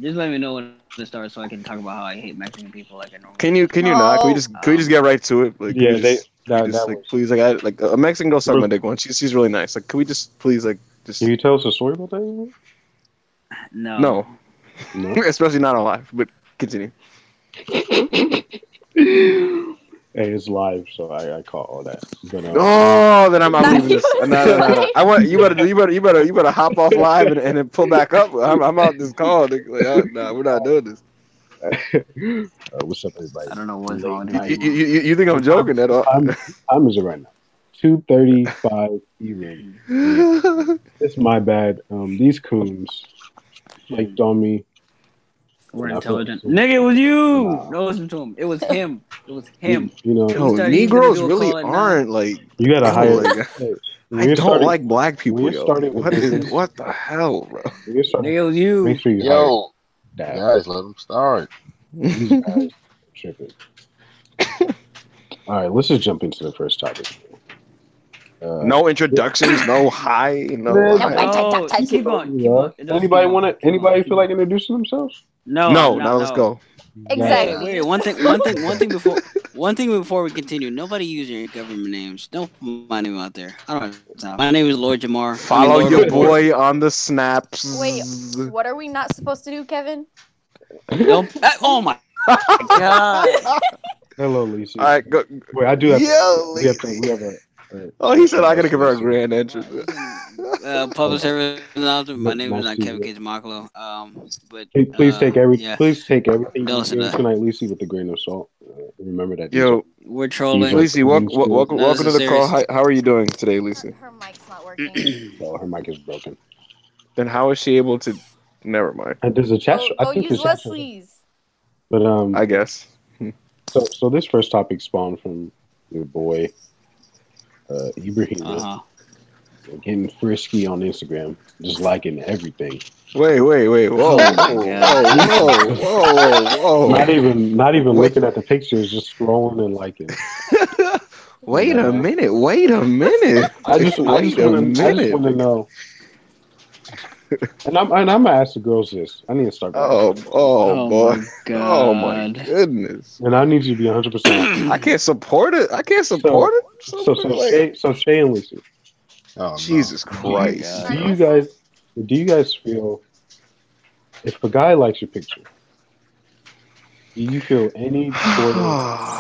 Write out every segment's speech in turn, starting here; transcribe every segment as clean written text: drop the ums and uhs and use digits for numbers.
Just let me know when to start so I can talk about how I hate Mexican people like I normally Can do. you not? Can we just get right to it? Like, Yeah, can we just like was. please like a Mexican girl sucked my dick once. She's really nice. Like, can we just please like just Can you tell us a story about that? No. no, No. especially not on live. But continue. Hey, it's live, so I call all that. But Oh, then I'm leaving this. No. I want you better hop off live and then pull back up. I'm out this call. Nigga. Like, nah, we're not doing this. what's up, everybody? I don't know what's Late wrong with night. You think I'm joking at all? Time is it right now? 2:35 evening. It's my bad. These coons flaked on me. We're And I feel intelligent. like- Nigga, it was you. Nah. No, listen to him. It was him. It was him. You know, He Yo, started- he's gonna Negroes do a really call at 9. aren't like. you gotta Yo, hire. like, Hey, when I you're don't starting- like black people. when you're Yo, starting with business- what the hell, bro? when you're starting, Nigga, it was you. make sure you hire Yo, that. guys, let them start. These guys tripping. All right, let's just jump into the first topic. No introductions, no hi, no. Man, hi. No, keep going. Keep going. Just Anybody keep want going. to? Anybody feel like introducing themselves? No, Now let's go. Exactly. Wait, one thing before we continue. Nobody use your government names. Don't put my name out there. I don't have time. My name is Lord Jamar. Follow Lord your Jamar. boy on the snaps. Wait, what are we not supposed to do, Kevin? Don't. Oh my god. Hello, Lisa. All right, go. Wait, I do have. Yo, We have a. Oh, he said I gotta give her a grand entrance. Public service announcement. My name is not Nice Kevin to K. Makalo. But Please take yeah. Please take everything Don't you listen hear to that. tonight, Lisa, with a grain of salt. Remember that. Yo, We're trolling. Lisa. Lacey, welcome No, this to is the call. serious. How are you doing today, Lacey? Her mic's not working. Oh, her mic is broken. Then how is she able to? Never mind. And there's a chat. Go use Wesley's. But I guess. So this first topic spawned from your boy, Ibrahim. Getting frisky on Instagram, just liking everything. Wait. Whoa. Not even looking at the pictures, just scrolling and liking. Wait a minute. I just want to know. And I'm gonna ask the girls this. I need to start. Oh boy. My God. Oh my goodness. And I need you to be 100%. I can't support it. So Shay and Lucy. Oh, Jesus Christ. Do you guys feel if a guy likes your picture, do you feel any sort of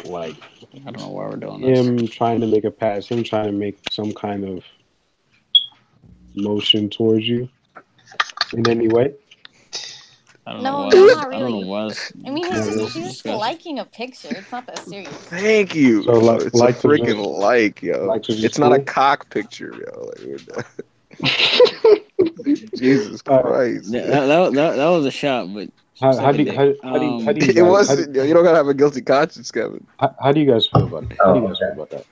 like I don't know why we're doing this. him trying to make a pass, him trying to make some kind of motion towards you in any way? I don't No, know not I don't really. know what. I mean, he's just liking a picture. It's not that serious. Thank you. So, like- it's like a to freaking just- like, yo. like to just It's not a cool? cock picture, yo. Like, we're done. Jesus Christ. That was a shot, but How do you It guys, wasn't. Yo, you don't gotta have a guilty conscience, Kevin. how do you guys feel about it? How do you guys feel about that?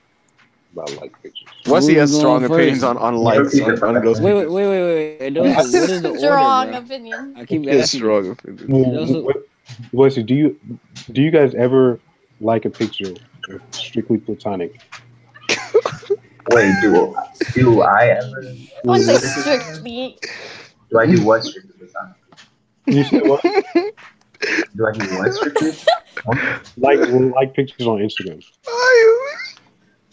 About like pictures? Wesley has Who's strong going opinions first? on likes on girls' wait. pictures. What is the order, Strong bro? opinion. I keep He has asking. strong opinions. Wesley, do you guys ever like a picture of strictly platonic? Wait, do I ever? What's a strictly? Do I do what strictly platonic? You said what? Do I do what strictly? like pictures on Instagram?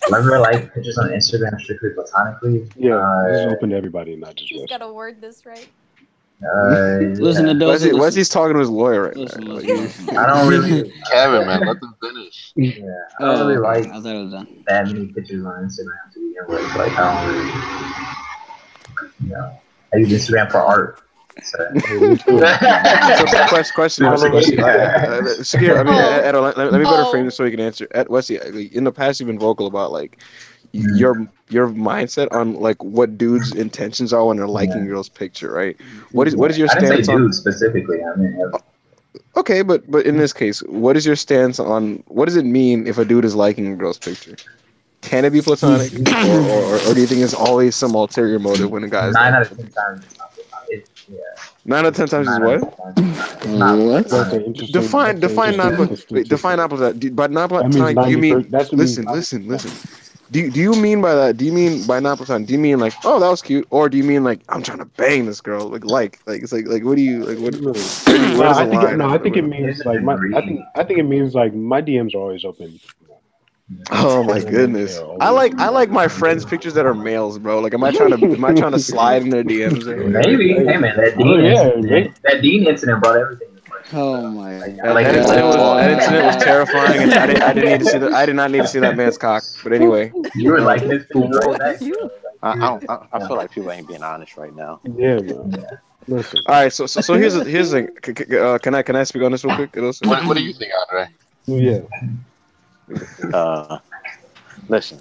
Remember, like pictures on Instagram strictly platonically? Yeah, this is open to everybody, not just He's Wes. got to word this right. Listen to those. Wesley's talking to his lawyer right Listen, now. listen. I don't really. Kevin, man, let them finish. Yeah, I don't really like I thought it was done. that many pictures on Instagram to begin with. Like, I don't really. You know, I use Instagram for art. So. Question. Shakir, I mean, Ed, let me better frame this so you can answer. Ed, Wesley, in the past, you've been vocal about like your mindset on like what dudes' intentions are when they're liking girls' picture, right? What is your I didn't stance say on? dude specifically. I mean, Okay, but in this case, what is your stance on what does it mean if a dude is liking a girl's picture? Can it be platonic, or do you think it's always some ulterior motive when a guy's 9 out of 10 times it's not platonic. Yeah. 9 out of 10 times is what? What? Define non-platonic. By non-platonic, do you mean? Listen. Do you mean by that? Do you mean by not plutonic? Do you mean like, oh, that was cute, or do you mean like I'm trying to bang this girl? Like it's like what do you like? What No, where does the I think line? I think it There's means a like degree. I think it means like my DMs are always open. Oh my goodness! They're always I like my friends' pictures that are males, bro. Like, am I trying to slide in their DMs? Maybe. Hey man, that Oh, Dean yeah, incident. That Dean incident brought everything to question. Oh So, my like, I That, like that your incident was that whole incident was terrifying, and I didn't need to see that. I did not need to see that man's cock. But anyway, You were liking his pictures right back, You? bro. Like, I feel like people ain't being honest right now. Yeah, man. yeah. Listen, all right. So here's the thing. Can I speak on this real quick? What do you think, Andre? yeah. Listen,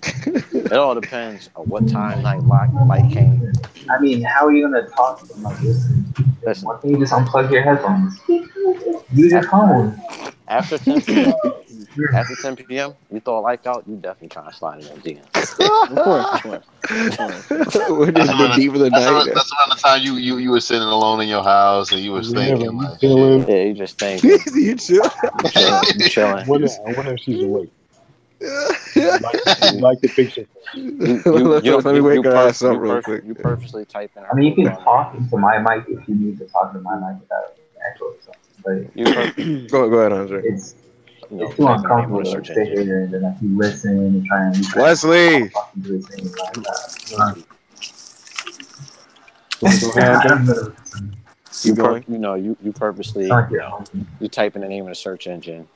it all depends on what time light came. I mean, how are you gonna talk to them like this? Listen, Why can't you just unplug your headphones? Use your phone. after 10 p.m., after 10 p.m., you throw a light out, you definitely trying to slide in your DM. Of course. We're just the deep of the night. That's around the time you were sitting alone in your house and you was Yeah, thinking man, like, you feeling? Yeah, you just thinking, You chill. you chilling. I wonder if she's awake. Like the picture. Let me wake her ass up real quick. You purposely typing her. I mean, you can talk into my mic if you need to talk to my mic without echo or something. But Go ahead, Andre. it's too uncomfortable to like, sit here and then like you listen and try and Wesley. fucking do his thing like that. Go ahead, Andre. Keep going. You purposely, you type in the name of the search engine.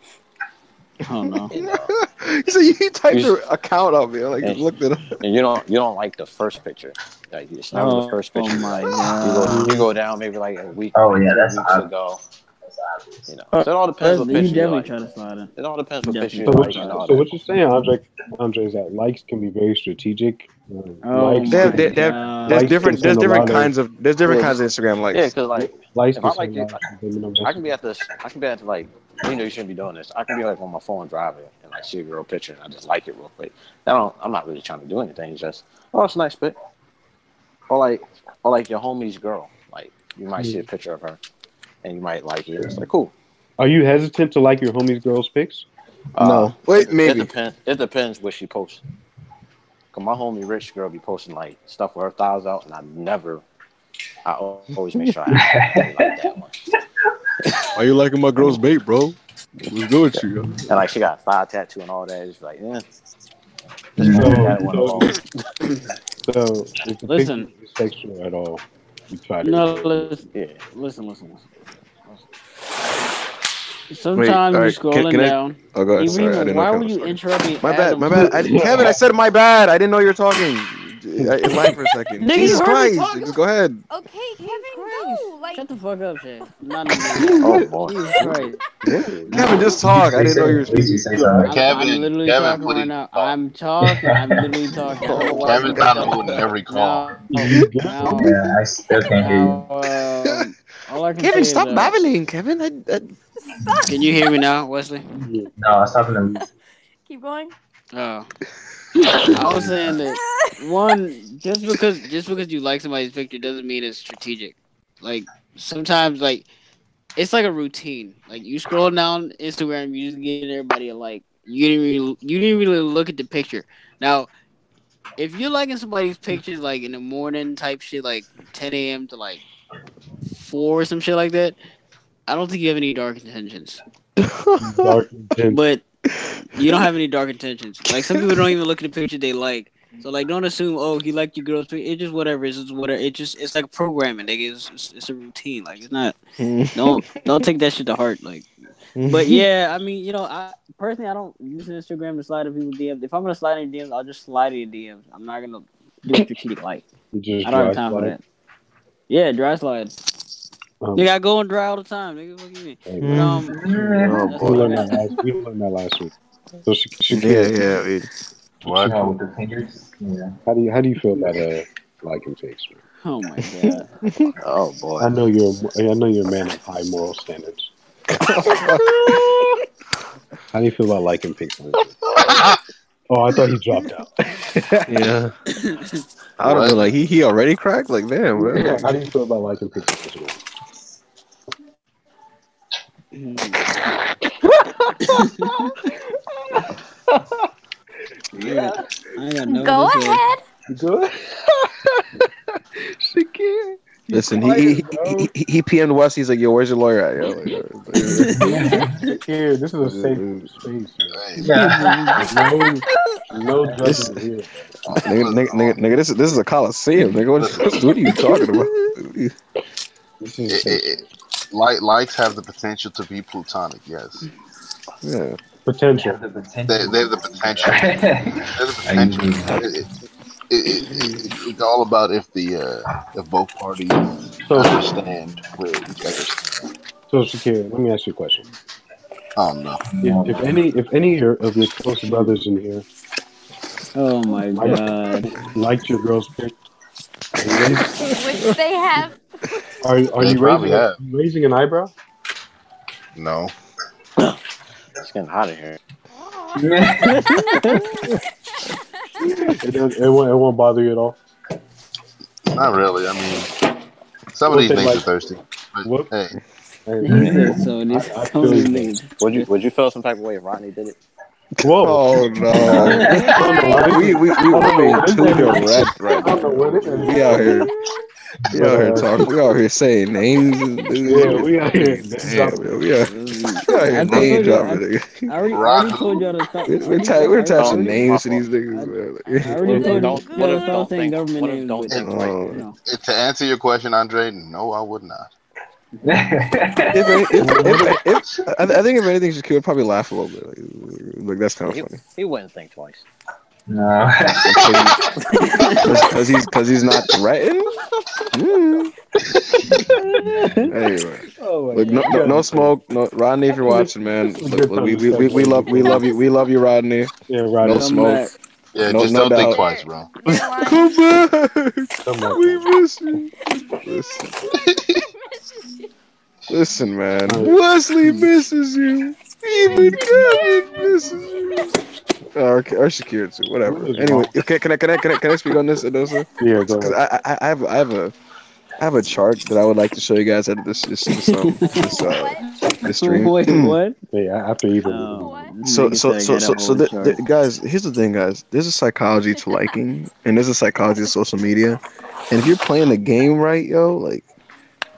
Oh no. So you typed your account up, man. Like looked it up. And you don't like the first picture. Like it's never the first picture. Oh my god. You go down maybe like a week. Oh yeah, 2 that's weeks ago. You know, so it all depends what You picture you definitely like. try to slide in. It all depends what picture you So like. And all so that. what you're saying, Andre, is that likes can be very strategic. Oh Likes, my There's god. different kinds of Instagram likes. Yeah, because like likes if I can like send it, likes, I can be at like you shouldn't be doing this. I can be like on my phone driving and like see a girl picture and I just like it real quick. I'm not really trying to do anything. It's just it's a nice pic. Or like your homie's girl. Like you might see a picture of her and you might like it. It's like cool. Are you hesitant to like your homie's girl's pics? No. Wait, maybe. It depends what she posts. Cause my homie rich girl be posting like stuff with her thighs out, and I always make sure I like that one. Why you liking my girl's bait, bro? What's good with you? And like she got a thigh tattoo and all that. It's like, yeah. So if the Listen. picture is sexual at all, you try to. No, listen. Sometimes Wait, you're right, scrolling down. Oh, go ahead. Sorry, I didn't know Why Kevin were was you talking. interrupting? My bad. Adam? Kevin, I said my bad. I didn't know you were talking. It lagged for a second. Nigga, Jesus you heard me Christ. talking. Just go ahead. Okay, Kevin, go. Like, Shut the fuck up, Shay. Not Oh boy. Jesus Christ. Kevin, just talk. I didn't know you were speaking. I'm literally talking please right now. talk. I'm talking. I'm literally talking. I don't know why Kevin's not including every call. Now, Yeah, I still can't hear you. all I can Kevin, say stop is, babbling, Kevin. can you hear me now, Wesley? No, I was talking to keep going. Oh. I was saying that one, just because you like somebody's picture doesn't mean it's strategic. Like sometimes, like it's like a routine. Like you scroll down Instagram, you just get everybody a like. You didn't really look at the picture. Now, if you're liking somebody's pictures like in the morning type shit, like 10 a.m. to like 4 or some shit like that, I don't think you have any dark intentions. But you don't have any dark intentions. Like some people don't even look at the picture they like. So like, don't assume he liked your girl's picture. It's just whatever. It's just whatever. It's like programming. Like it's a routine. Like it's not. Don't take that shit to heart. Like, but yeah, I mean, I personally don't use Instagram to slide in people's DMs. If I'm gonna slide in DMs, I'll just slide in DMs. I'm not gonna do a strategic like. I don't have time for that. Yeah, dry slide. Nigga, I go and dry all the time. Nigga, what do you mean? We learned that last week. So Yeah. What? with the fingers. Yeah. How do you feel about liking pics? Oh my god. Oh boy. I know you're a man of high moral standards. How do you feel about liking pics? Oh, I thought he dropped out. Yeah. I don't know. Like he already cracked. Like damn, man. How do you feel about liking pictures? I ain't got no Go to say. ahead. Good. Shakir. Listen, quiet, he PM'd West. He's like, yo, where's your lawyer at, yo? Shakir, this is a safe space, man. Yeah. No This, judgment here. nigga, this is a coliseum, nigga. What are you talking about? This is a safe space. Likes have the potential to be plutonic. Yes. Yeah. Potential. The potential. They have the potential. They have the potential. It's all about if both parties So, understand where each other stand. so Shakir, let me ask you a question. Oh no. If any of your close brothers in here Oh my god. liked your girl's pic, are you raising Which they have. are They you probably have. raising an eyebrow? No. It's getting hot in here. It won't bother you at all. Not really. I mean, some of What these they niggas like? are thirsty. But What? hey, He said so. I So feel many you. niggas. Would you feel some type of way if Rodney did it? Whoa! Oh no. we being too direct right I don't know now. where this is. We out here. We out here talking. We out here saying names. Yeah, we out here. Damn, yo, we out here I name told you. dropping. I already told y'all to stop. We're attaching already- names to these niggas. I already told Don't y'all to stop saying government what if names. don't But, think right? to answer your question, Andre, no, I would not. I think if anything, Shaquille would probably laugh a little bit. Like that's kind of funny. He wouldn't think twice. No. Because he's not threatened. Mm. Anyway, Oh my look, no smoke, no Rodney. If you're watching, man, look, we love you, Rodney. Yeah, No right. smoke, Yeah, no just don't think doubt. twice, bro. You're lying. Come back, Come back, we man. miss you. Listen, man, Wesley misses you. Even Kevin misses you. Or Shakira too, whatever. What is Anyway, wrong? okay, can I speak on this, Adosa? Yeah, go Because ahead. I have a chart that I would like to show you guys at this stream. Wait, what? Yeah, after even. Guys, here's the thing, guys. There's a psychology to liking, and there's a psychology to social media. And if you're playing the game right, yo, like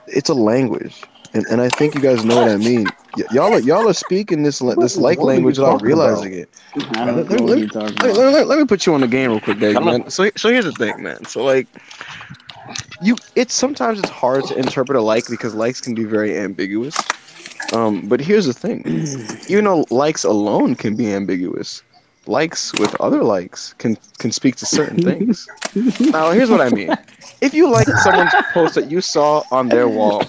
it's a language, and I think you guys know what I mean. Y'all are speaking this like language without realizing it. I don't know what you're talking about. Let me put you on the game real quick, Dave, man. So here's the thing, man. So like, sometimes it's hard to interpret a like because likes can be very ambiguous. But here's the thing, even though likes alone can be ambiguous, likes with other likes can speak to certain things. Now, here's what I mean. If you like someone's post that you saw on their wall,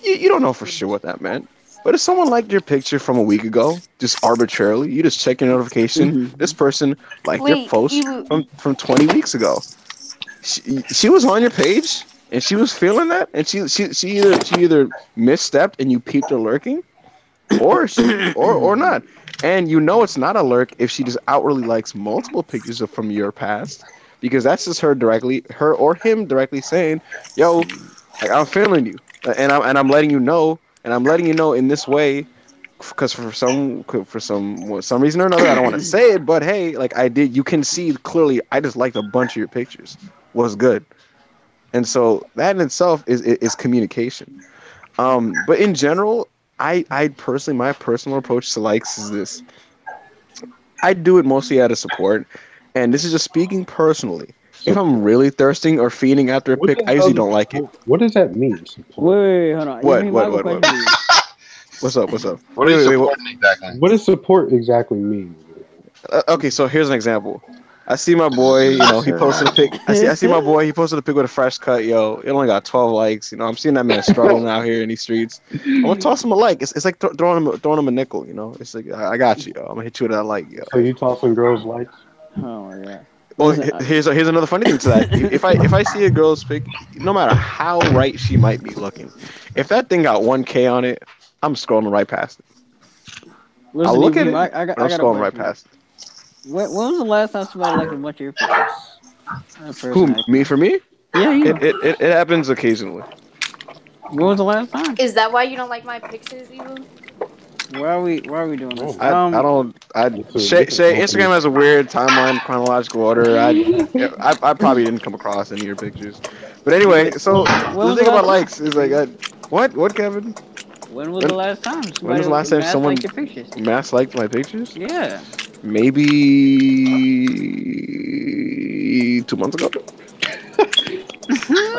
you don't know for sure what that meant. But if someone liked your picture from a week ago, just arbitrarily, you just check your notification. This person liked your post from 20 weeks ago. She was on your page and she was feeling that, and she either misstepped and you peeped her lurking, or not. And you know it's not a lurk if she just outwardly likes multiple pictures from your past, because that's just her or him directly saying, "Yo, like, I'm feeling you, and I'm letting you know, in this way." Because for some reason or another, I don't want to say it, but hey, like I did, you can see clearly I just liked a bunch of your pictures. Was good, and so that in itself is communication. But in general, I personally, my personal approach to likes is this: I do it mostly out of support, and this is just speaking personally. If I'm really thirsting or feeding after a pic, I usually don't like it. What does that mean? Wait, hold on. What? What's up? What are you supporting exactly? What does support exactly mean? Okay, so here's an example. I see my boy, he posted a pic. I see my boy, he posted a pic with a fresh cut, yo. It only got 12 likes. I'm seeing that man struggling out here in these streets. I'm gonna toss him a like. It's like throwing him a nickel, It's like, I got you, yo. I'm gonna hit you with that like, yo. So you tossing girls likes? Oh my god. Well, here's another funny thing to that. If I see a girl's pic, no matter how right she might be looking, if that thing got 1K on it, I'm scrolling right past it. I'll look at it. I'm scrolling right past it. When was the last time somebody liked a bunch of your pictures? Who, me for me? Yeah, you. It happens occasionally. When was the last time? Is that why you don't like my pictures, Evo? Why are we doing this? Oh. I don't. Shay, Instagram has a weird timeline, chronological order. I probably didn't come across any of your pictures. But anyway, so When the was the thing last about time? likes is like, what, Kevin? When was the When last time when was somebody the last time mass someone liked your pictures? mass liked my pictures? Yeah. Maybe 2 months ago. All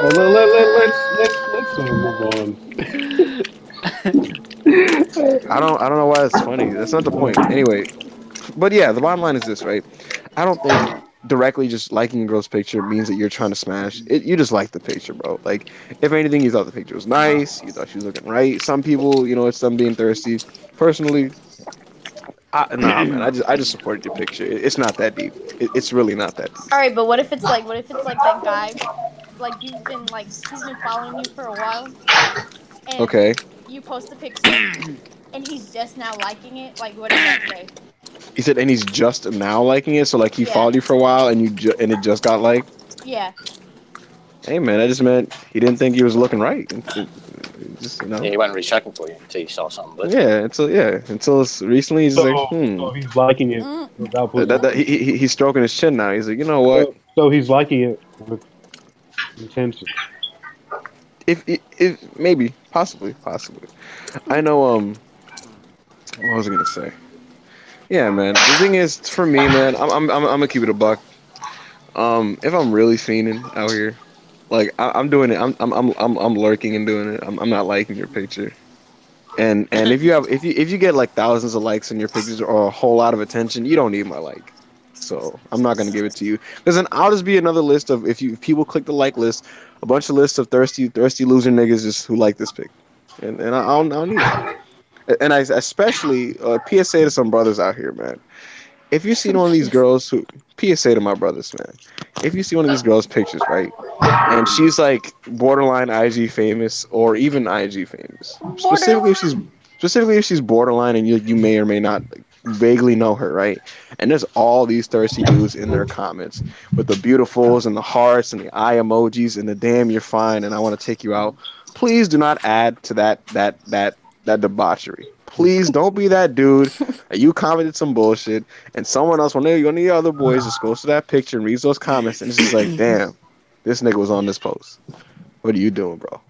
right, let's move on. I don't know why that's funny. That's not the point. Anyway, but yeah, the bottom line is this, right? I don't think directly just liking a girl's picture means that you're trying to smash. You just like the picture, bro. Like, if anything, you thought the picture was nice. You thought she was looking right. Some people, it's them being thirsty. Personally, nah, man. I just supported your picture. It's not that deep. It's really not that deep. All right, but what if it's like that guy, like he's been following you for a while, and Okay. you post a picture, and he's just now liking it. Like, what does that say? He said, and he's just now liking it. So like he Yeah, followed you for a while, and and it just got liked. yeah. Hey man, that just meant he didn't think he was looking right. Just Yeah, he wasn't really checking for you until you saw something. But until recently he's just like So he's liking it Mm, without that, putting. he's stroking his chin now. He's like, you know what? So he's liking it with intention. If maybe possibly. I know. What was I gonna say? Yeah, man. The thing is, for me, man, I'm gonna keep it a buck. If I'm really fiending out here, like I'm doing it. I'm lurking and doing it. I'm not liking your picture. And if you get like thousands of likes on your pictures or a whole lot of attention, you don't need my like. So I'm not gonna give it to you because then I'll just be another list of if people click the like list, a bunch of lists of thirsty loser niggas just who like this pic, and I don't need it. And I especially PSA to some brothers out here, man. If you see one of these girls who PSA to my brothers, man. If you see one of these girls' pictures, right, and she's like borderline IG famous or even IG famous, specifically if she's borderline and you may or may not vaguely know her, right? And there's all these thirsty dudes in their comments with the beautifuls and the hearts and the eye emojis and the damn you're fine and I want to take you out. Please do not add to that debauchery. Please don't be that dude. You commented some bullshit, and someone else, one of the other boys, just goes to that picture and reads those comments, and it's just like, damn, this nigga was on this post. What are you doing, bro?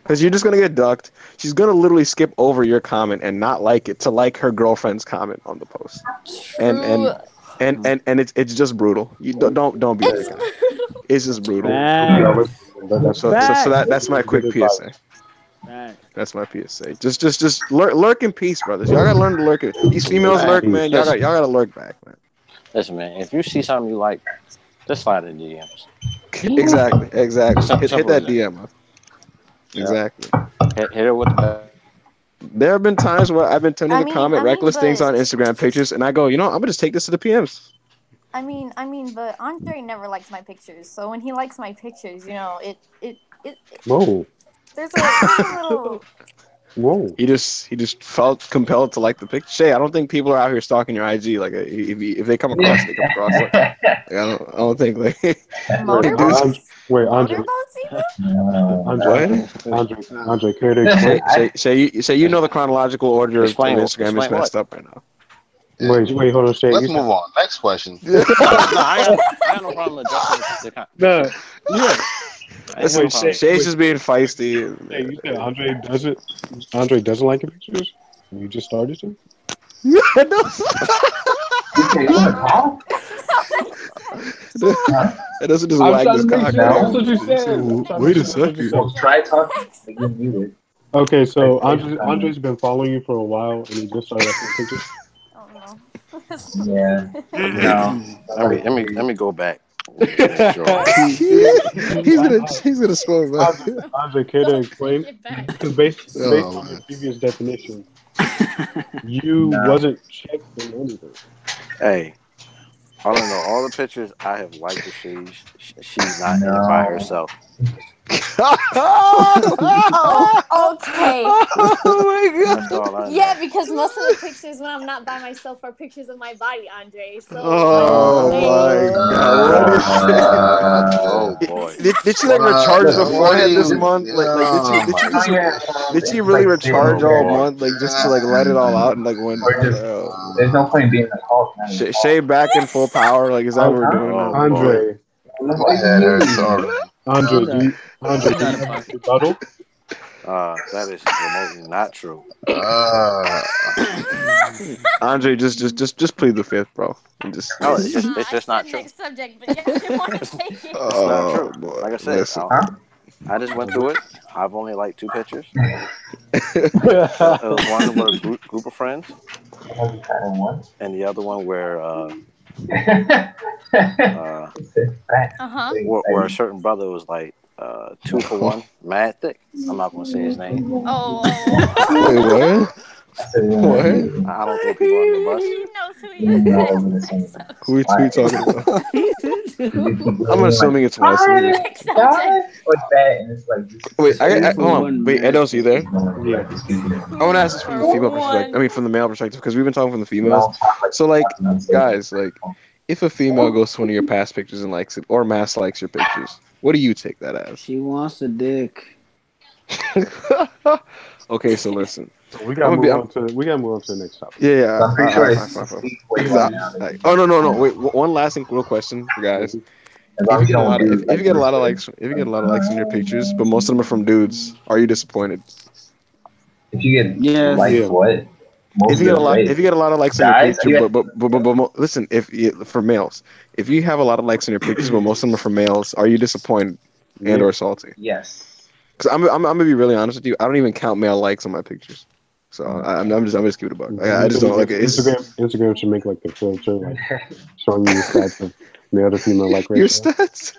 Because you're just gonna get ducked. She's gonna literally skip over your comment and not like it to like her girlfriend's comment on the post. And true. and it's just brutal. You don't be that guy. It's just brutal. So that's my quick PSA. That's my PSA. Just lurk in peace, brothers. Y'all gotta learn to lurk. These females lurk, man. Y'all gotta lurk back, man. listen, man, if you see something you like, just slide in the DMs. Exactly. Hit that as DM up. Yeah. Exactly. Hit it with the. There have been times where I've been tempted to comment reckless things but on Instagram pictures, and I go, I'm gonna just take this to the PMs. but Andre never likes my pictures. So when he likes my pictures, Whoa. there's a little. Whoa. He just felt compelled to like the picture. Shay, I don't think people are out here stalking your IG. Like if they come across, they come across. Like, I don't think like. Motorboats? Wait, Andre. Motorboats even? Andre, care to explain? Shay, you know the chronological order of Explain Instagram is messed what? up right now. Wait, hold on, Shay. Let's move on. Next question. No, I got no problem addressing the No, yeah. Listen, Shay's just being feisty. Hey, you said Andre doesn't like your pictures? You just started to? It doesn't just wag his cock. That's what you said. Wait a second. Try talking. Like you're muted. Okay, so Andre's been following you for a while, and he just started liking pictures. Oh Yeah. No. Let me go back. He's gonna scroll back. Andre, care to explain? Because based on your previous definition, you wasn't checked for anything. Hey, I don't know. All the pictures I have liked of she's not in it by herself. Oh, Okay. Oh my god. That's all I know. Yeah, because most of the pictures when I'm not by myself are pictures of my body, Andre. So Oh my god. What is Oh boy. did she like recharge the What do forehead this you? month? Like Oh my did she Yeah, did she it's really like recharge Oh all boy. month like just to like let it all out and like when or just there's no point in being a Hulk. Shay back in full power? Like is that what we're doing Oh now? boy. Andre, My head hurts already. Andre, He's out Andre, he's do out you of have a pocket. rebuttal? That is remotely not true. Uh, Andre, just plead the fifth, bro. And just No, it's just I not said true. next subject, but yeah, I didn't want to take it. It's not oh true. boy, Like I said, listen. I just went through it. I've only liked 2 pictures. It Huh? was one where a group of friends, and the other one where where a certain brother was like 2 for 1, mad thick. I'm not gonna say his name. Wait, what? What? I don't throw people under the bus. He knows who he is. Who you talking about? I'm I'm assuming it's Wesley. Next subject. What's that? And it's like just Wait, I For hold on. one Wait, man. Edos, you there? Yeah. I want to ask this from the female perspective. I mean, from the male perspective, because we've been talking from the females. So, like, guys, like, if a female goes to one of your past pictures and likes it, or mass likes your pictures, what do you take that as? She wants a dick. Okay, so listen. We gotta I'm move gonna on to the next topic. Yeah. I'm pretty sure it's Fine. way more now than Oh no. Wait, one last thing, real question for guys. as long If as you get a don't lot of do, if you get a lot of likes, if you get a lot of likes in your pictures, but most of them are from dudes, are you disappointed? if you get Yes. like Yeah. what most If you get a of lot, it, if you get a lot of likes on your guys, picture, but listen, for males, if you have a lot of likes on your pictures, but most of them are from males, are you disappointed and Yeah. or salty? yes. Because I'm gonna be really honest with you, I don't even count male likes on my pictures, so I'm just keeping it a buck. I just don't like it. It's Instagram should make like the filter, like showing you the stats of male to female like your ratio. stats.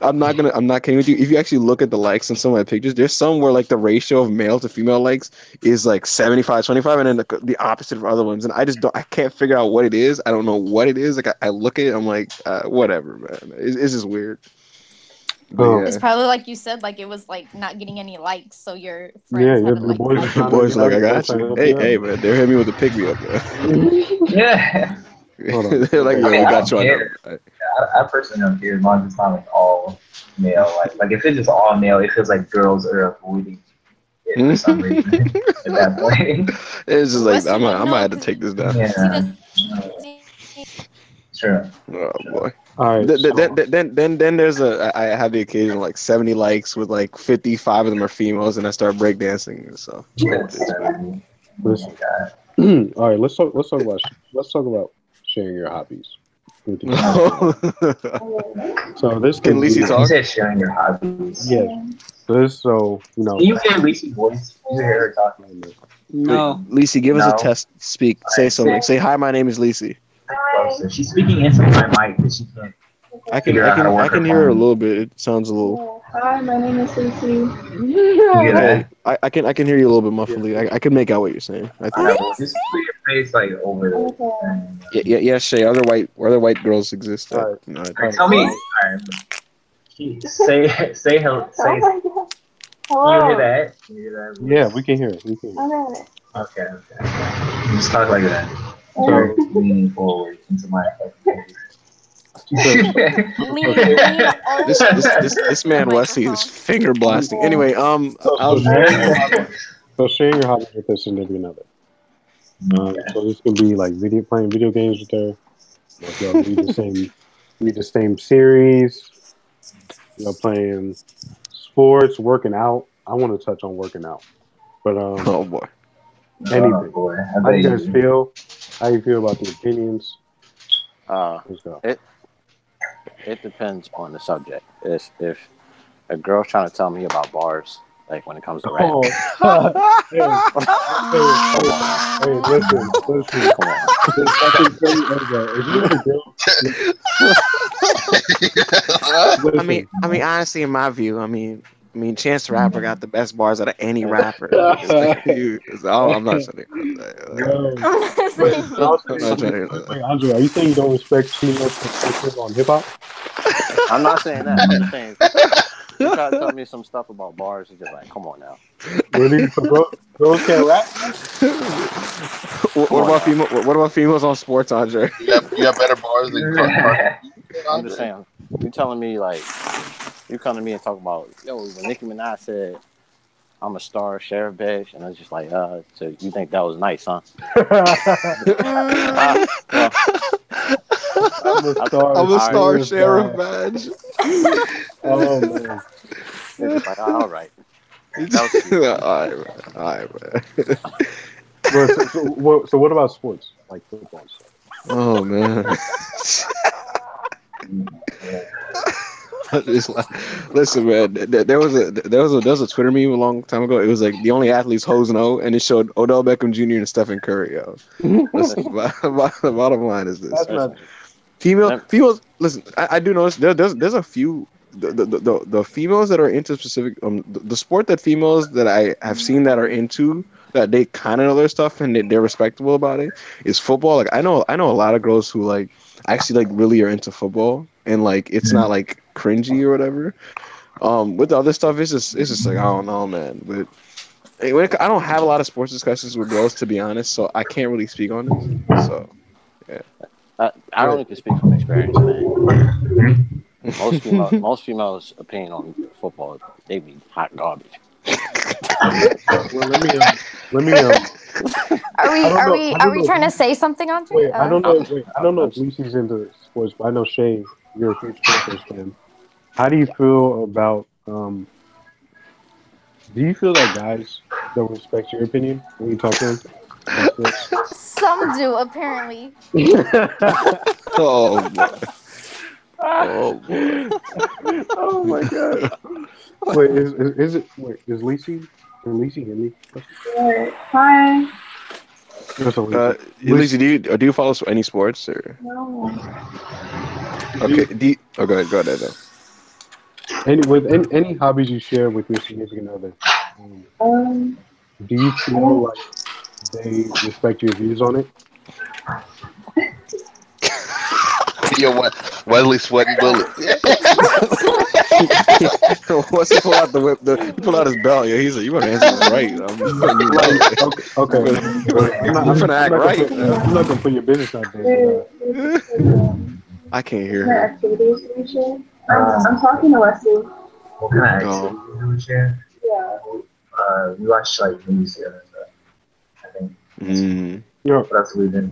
I'm not kidding with you. If you actually look at the likes on some of my pictures, there's some where like the ratio of male to female likes is like 75-25, and then the opposite for other ones. And I can't figure out what it is. I don't know what it is. Like I look at it, I'm like, whatever, man. It's just weird. But It's probably like you said, like it was like not getting any likes, so your Yeah, friends your haven't like boys are liked the trying it. boys are like, I got trying to you. help Hey, you out. hey, man, they're hitting me with a pick me up, man. Yeah. Hold on. They're like, I yo, mean, we I got don't you on care. that. I personally don't care as long as it's not like all male. Like if it's just all male, it feels like girls are avoiding it for some reason at that point. It's just like Wesley would I might know have to because take this down. Yeah. he Sure. Oh boy. All right. Then there's I have the occasion like 70 likes with like 55 of them are females, and I start breakdancing. So Listen. All right. Let's talk about sharing your hobbies. With each other. So this Can could Lacey be, talk? You said sharing your hobbies. yes. So you know. Can you hear Lacey's voice? You hear her talking? No. Lacey, give us a No. test. Speak. Say something. Say hi. My name is Lacey. Closer. She's speaking into my mic, but she can't. I Figure out how to work can her hear her a phone. little bit. It sounds a little. Hi, my name is Lucy. You hear that? I can hear you a little bit muffled. I can make out what you're saying. I think. Alright, well, just put your face like over the. Yeah, Shay. Other white girls exist. All right. No, Alright, tell me. Alright. Say hello. Say. You Hello. hear that? You hear that? Yeah, we can hear it. We can hear it. Okay. Okay. Just talk like that. So Leaning forward into my. lean this man Wesley is finger blasting. Anyway, so sharing your hobbies with a significant other. So this could be like playing video games with her. Like y'all read the same series. Playing sports, working out. I want to touch on working out, but oh boy. anything. Oh, boy. How do you guys feel? How you feel about the opinions? Let's go. It depends on the subject. If a girl's trying to tell me about bars, like when it comes to rap. Hey, listen. Come on. If you a girl, listen. I mean, honestly, in my view, I mean, Chance the Rapper got the best bars out of any rapper. I'm not saying Wait, Andre, are you saying you don't respect female perspective on hip hop? I'm not saying that. I'm just saying You try to tell me some stuff about bars. It's just like, come on now. Really? So girls can't rap? What about female? What about females on sports, Andre? You got better bars than I'm just saying. You telling me like you come to me and talk about when Nicki Minaj said I'm a star, sheriff badge, and I was just like, so you think that was nice, huh? I'm a star sheriff badge. Oh man. They're just like, all right. All right, man. So what about sports like football and stuff? Oh man. Listen, man. There was a Twitter meme a long time ago. It was like the only athletes hoes know, and it showed Odell Beckham Jr. and Stephen Curry. Yo, listen, the bottom line is this: That's not females. Listen, I do notice there's a few the females that are into specific the sport that females that I have seen that are into that they kind of know their stuff and they're respectable about it is football. Like I know a lot of girls who like actually like really are into football and like it's not like cringy or whatever. With the other stuff, it's just like I don't know, man. But hey, I don't have a lot of sports discussions with girls, to be honest, so I can't really speak on this. So yeah, I only can speak from experience, man. Most females' opinion on football, they be hot garbage. Well, let me Are we trying to say something, Andre? Wait, I don't know if Lucy's into sports, but I know Shay, you're a huge Panthers fan. How do you feel about do you feel that guys don't respect your opinion when you talk to them? Some do, apparently. oh boy. Oh boy. Oh my god. Wait, is Lacey? Can Lacey hear me? Hi. Lacey, do you follow any sports or? No. Okay. Go ahead. Any hobbies you share with your significant other? Do you feel like they respect your views on it? Yo, Wesley sweating bullet. Once he pull out the whip, he pull out his belt. Yeah, he's like, "You want to answer this right?" I'm gonna act right. I'm not gonna put your business out there. I can't hear What her. activities do we share? I'm talking to Wesley. What kind of activities do we share? Yeah. We watch like movies together. I think. What else have we been?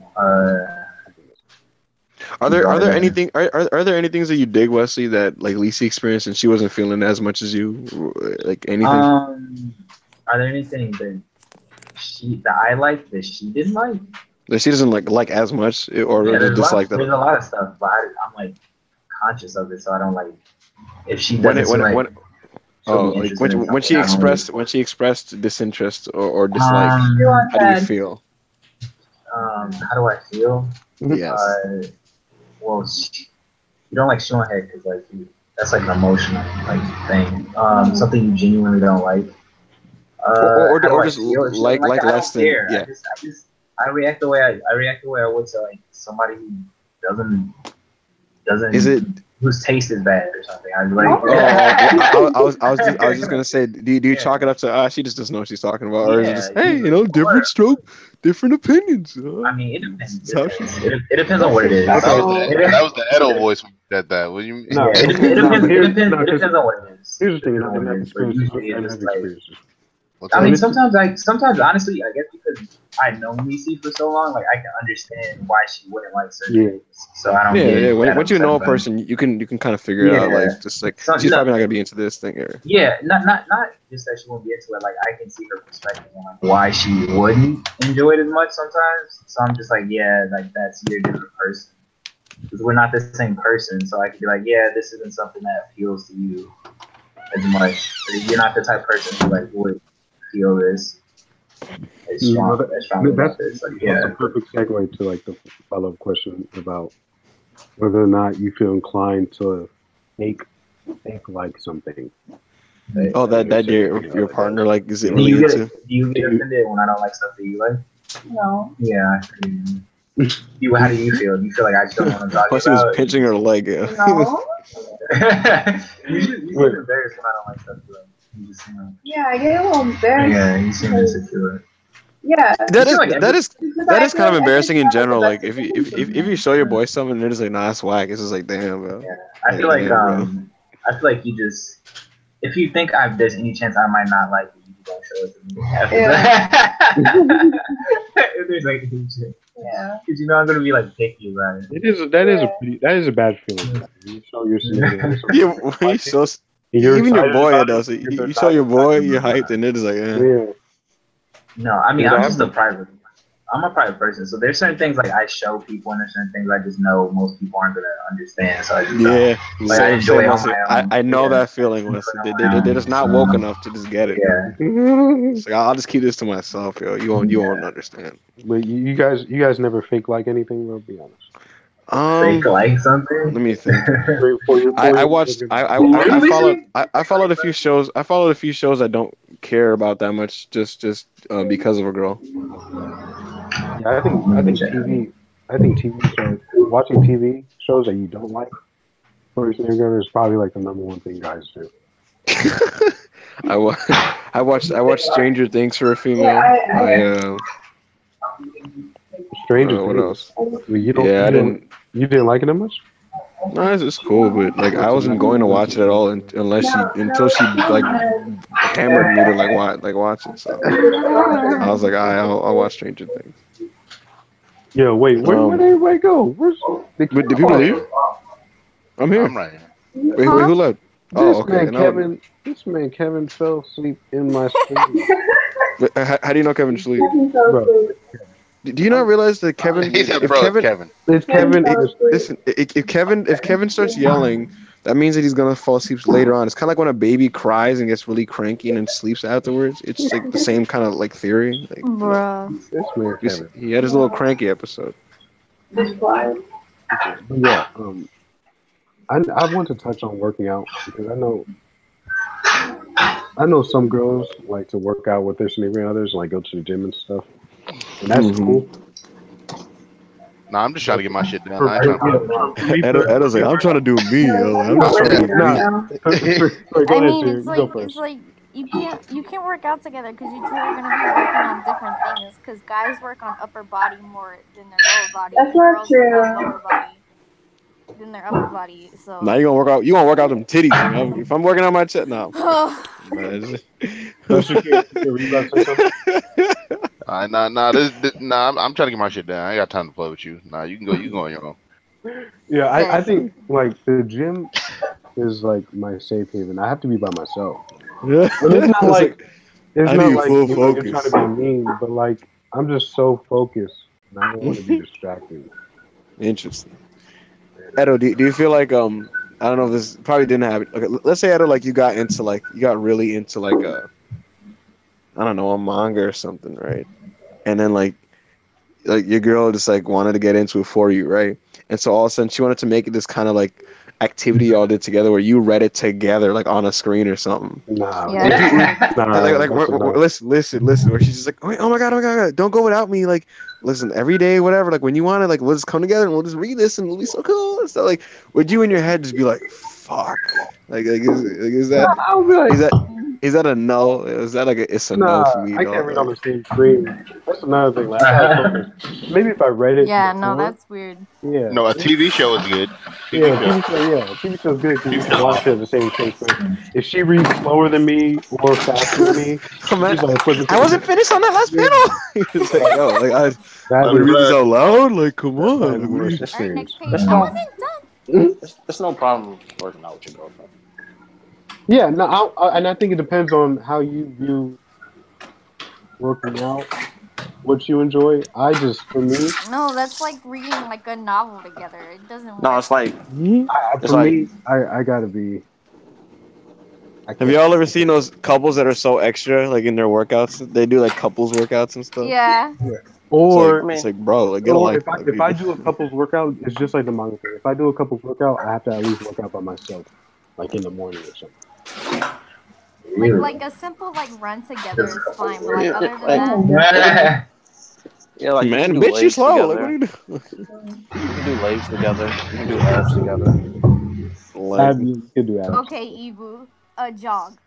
Are there anything are there any things that you dig, Wesley, that like Lacey experienced and she wasn't feeling as much as you? Like anything? Are there anything that I like that she didn't like? That she doesn't like as much, or just like that. There's a lot of stuff, but I'm like conscious of it, so I don't like if she doesn't when she expressed disinterest or dislike. How do you feel? How do I feel? Yes. Well, you don't like showing head because like that's like an emotional like thing. Something you genuinely don't like. Or just like less than. Yeah. I react the way I would to like somebody who doesn't. Is it whose taste is bad or something? I was like. I was just gonna say, do you chalk it up to she just doesn't know what she's talking about, or is it just different stroke, different opinions? I mean, it depends. It depends on what it is. That was the Edo voice when you said that. What do you mean? No, it depends on what it is. Here's the thing. I mean, sometimes honestly, I guess because I've known Lacey for so long, like I can understand why she wouldn't like certain things. So I don't. Yeah. Once you know a person, you can kind of figure it out. Like just like she's probably not gonna be into this thing or. Yeah, not just that she won't be into it. Like I can see her perspective on like, why she wouldn't enjoy it as much sometimes. So I'm just like, yeah, like that's you're a different person because we're not the same person. So I can be like, yeah, this isn't something that appeals to you as much. You're not the type of person who like would feel this. That's a perfect segue to like the follow-up question about whether or not you feel inclined to fake like something. That your partner like is it do really you into? Do you get offended when I don't like stuff that you like? No. Yeah. How do you feel? Do you feel like I just don't want to talk Plus, he was pinching her leg. No. You seem embarrassed when I don't like stuff doing. You just seem like, Yeah, I get a little embarrassed. yeah, you seem insecure. Yeah. That is like that is Because that I is feel kind of like I embarrassing think in you have, like, general. the Like best if you intentions. show your boy something and they're just like, nah, it's whack. It's just like, damn, bro. Yeah, I feel like Bro. I feel like you just if you think there's any chance I might not like it, you don't show it to me. After that. If there's like any chance, Yeah. because you know I'm gonna be like picky about it. That is a bad feeling. You show your significant other Yeah, something when you show and you're even your excited boy, about it does. it. If they're You show not your boy, excited you're about hyped, and it is like, it. Yeah. No, I mean Dude, I'm just a private. I'm a private person, so there's certain things like I show people, and there's certain things I just know most people aren't gonna understand. So I just yeah. don't. Like I enjoy it on Wesley. my own. I know Yeah. that feeling, Wesley. They're just not woke enough to just get it. Yeah. It's like, I'll just keep this to myself, yo. You won't understand. But you guys never fake like anything, bro. Be honest. Fake like Let something. me think. For your I watched. Really? I followed a few shows. I followed a few shows I don't care about that much, just because of a girl. Yeah, I think TV shows, watching TV shows that you don't like for your significant other is probably like the number one thing guys do. I watched Stranger Things for a female. Yeah, Stranger What Things. else? Well, Yeah, I didn't. You didn't like it that much? No, it's cool, but like I wasn't going to watch it at all until she like hammered me to watch it. So I was like, I'll watch Stranger Things. Yeah, wait, where did everybody go? Did people leave? I'm here. I'm right here. Wait, who left? Oh, okay. This man Kevin fell asleep in my screen. How do you know Kevin sleep? Bro. Do you not realize that Kevin? He said, bro, Kevin. It's Kevin. Listen, if Kevin starts yelling, that means that he's gonna fall asleep later on. It's kind of like when a baby cries and gets really cranky and then sleeps afterwards. It's like the same kind of like theory. Like, Bruh. This man Kevin. he had his little cranky episode. Yeah, I want to touch on working out because I know some girls like to work out with their significant others, like go to the gym and stuff, and that's cool. Nah, I'm just trying to get my shit done. I ain't trying to... Edo's like, I'm trying to do me. I'm just trying to do me. I mean, it's like you can't work out together because you two are gonna be working on different things. Because guys work on upper body more than their lower body. That's and not girls true. work on lower body than their upper body. So Now you gonna work out. You gonna work out them titties? You know? If I'm working on my chest, no. I'm trying to get my shit done. I ain't got time to play with you. Nah, you can go on your own. Yeah, I think like the gym is like my safe haven. I have to be by myself. Yeah. But it's not like I you're need trying focus. to be mean, but like I'm just so focused and I don't want to be distracted. Interesting. Edo, do you feel like I don't know if this probably didn't happen. Okay, let's say Edo, like you got really into like I don't know, a manga or something, right? And then like your girl just like wanted to get into it for you, right? And so all of a sudden she wanted to make it this kind of like activity y'all did together where you read it together like on a screen or something. Nah, listen, where she's just like, oh my god, don't go without me. Like, listen, every day, whatever. Like when you want it, like we'll just come together and we'll just read this and it'll be so cool. And so like, would you in your head just be like, fuck? Is that a no? Is that like it's a no for me? I can't read on the same screen. That's another thing. Like, maybe if I read it. yeah, before, no, that's weird. Yeah. No, a TV show is good. TV show's good because you can watch it at the same pace. If she reads slower than me or faster than me, I wasn't finished on that last panel. It's like, yo, like I read this out loud. Like, come on. Alright, next page. That's I no- wasn't done. It's no problem working out with your girlfriend. Yeah, no, and I think it depends on how you view working out, what you enjoy. For me, No, that's like reading like a novel together. It doesn't work. No, it's like I gotta be. Have y'all ever seen those couples that are so extra, like in their workouts? They do like couples workouts and stuff. Yeah. Or it's like, bro, like get a life. if I do a couples workout, it's just like the manga thing. If I do a couples workout, I have to at least work out by myself, like in the morning or something. Like a simple like run together is fine, but like other than that. Yeah, like Man, you can do bitch, you legs slow. Like, together. what are you doing? You can do legs together. You can do abs together. Like, You could do abs. Okay, Ebu, a jog.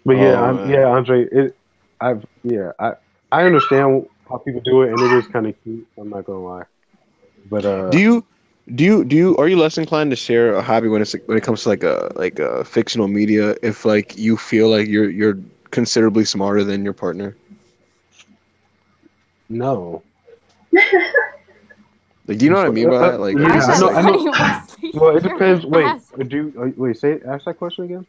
But yeah, oh man. Andre, I understand how people do it, and it is kind of cute. I'm not gonna lie, but Are you less inclined to share a hobby when it comes to like a fictional media if like you feel like you're considerably smarter than your partner? no. Like, do you know what I mean by that? Like, Yeah, I it's said, just like, Wesley, Well, it your depends. Wait, ass. ask that question again.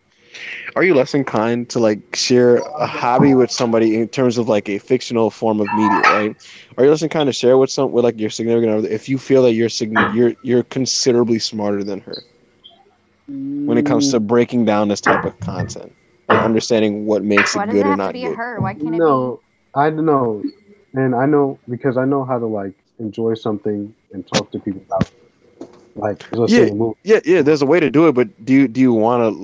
are you less inclined to like share a hobby with somebody in terms of like a fictional form of media, right? Are you less inclined to share with like your significant other if you feel that you're considerably smarter than her when it comes to breaking down this type of content and understanding what makes Why it does good it or have to not be a good? her? Why can't it be? No, I don't know, and I know because I know how to like enjoy something and talk to people about like let's say Yeah, a movie. yeah. There's a way to do it, but do you want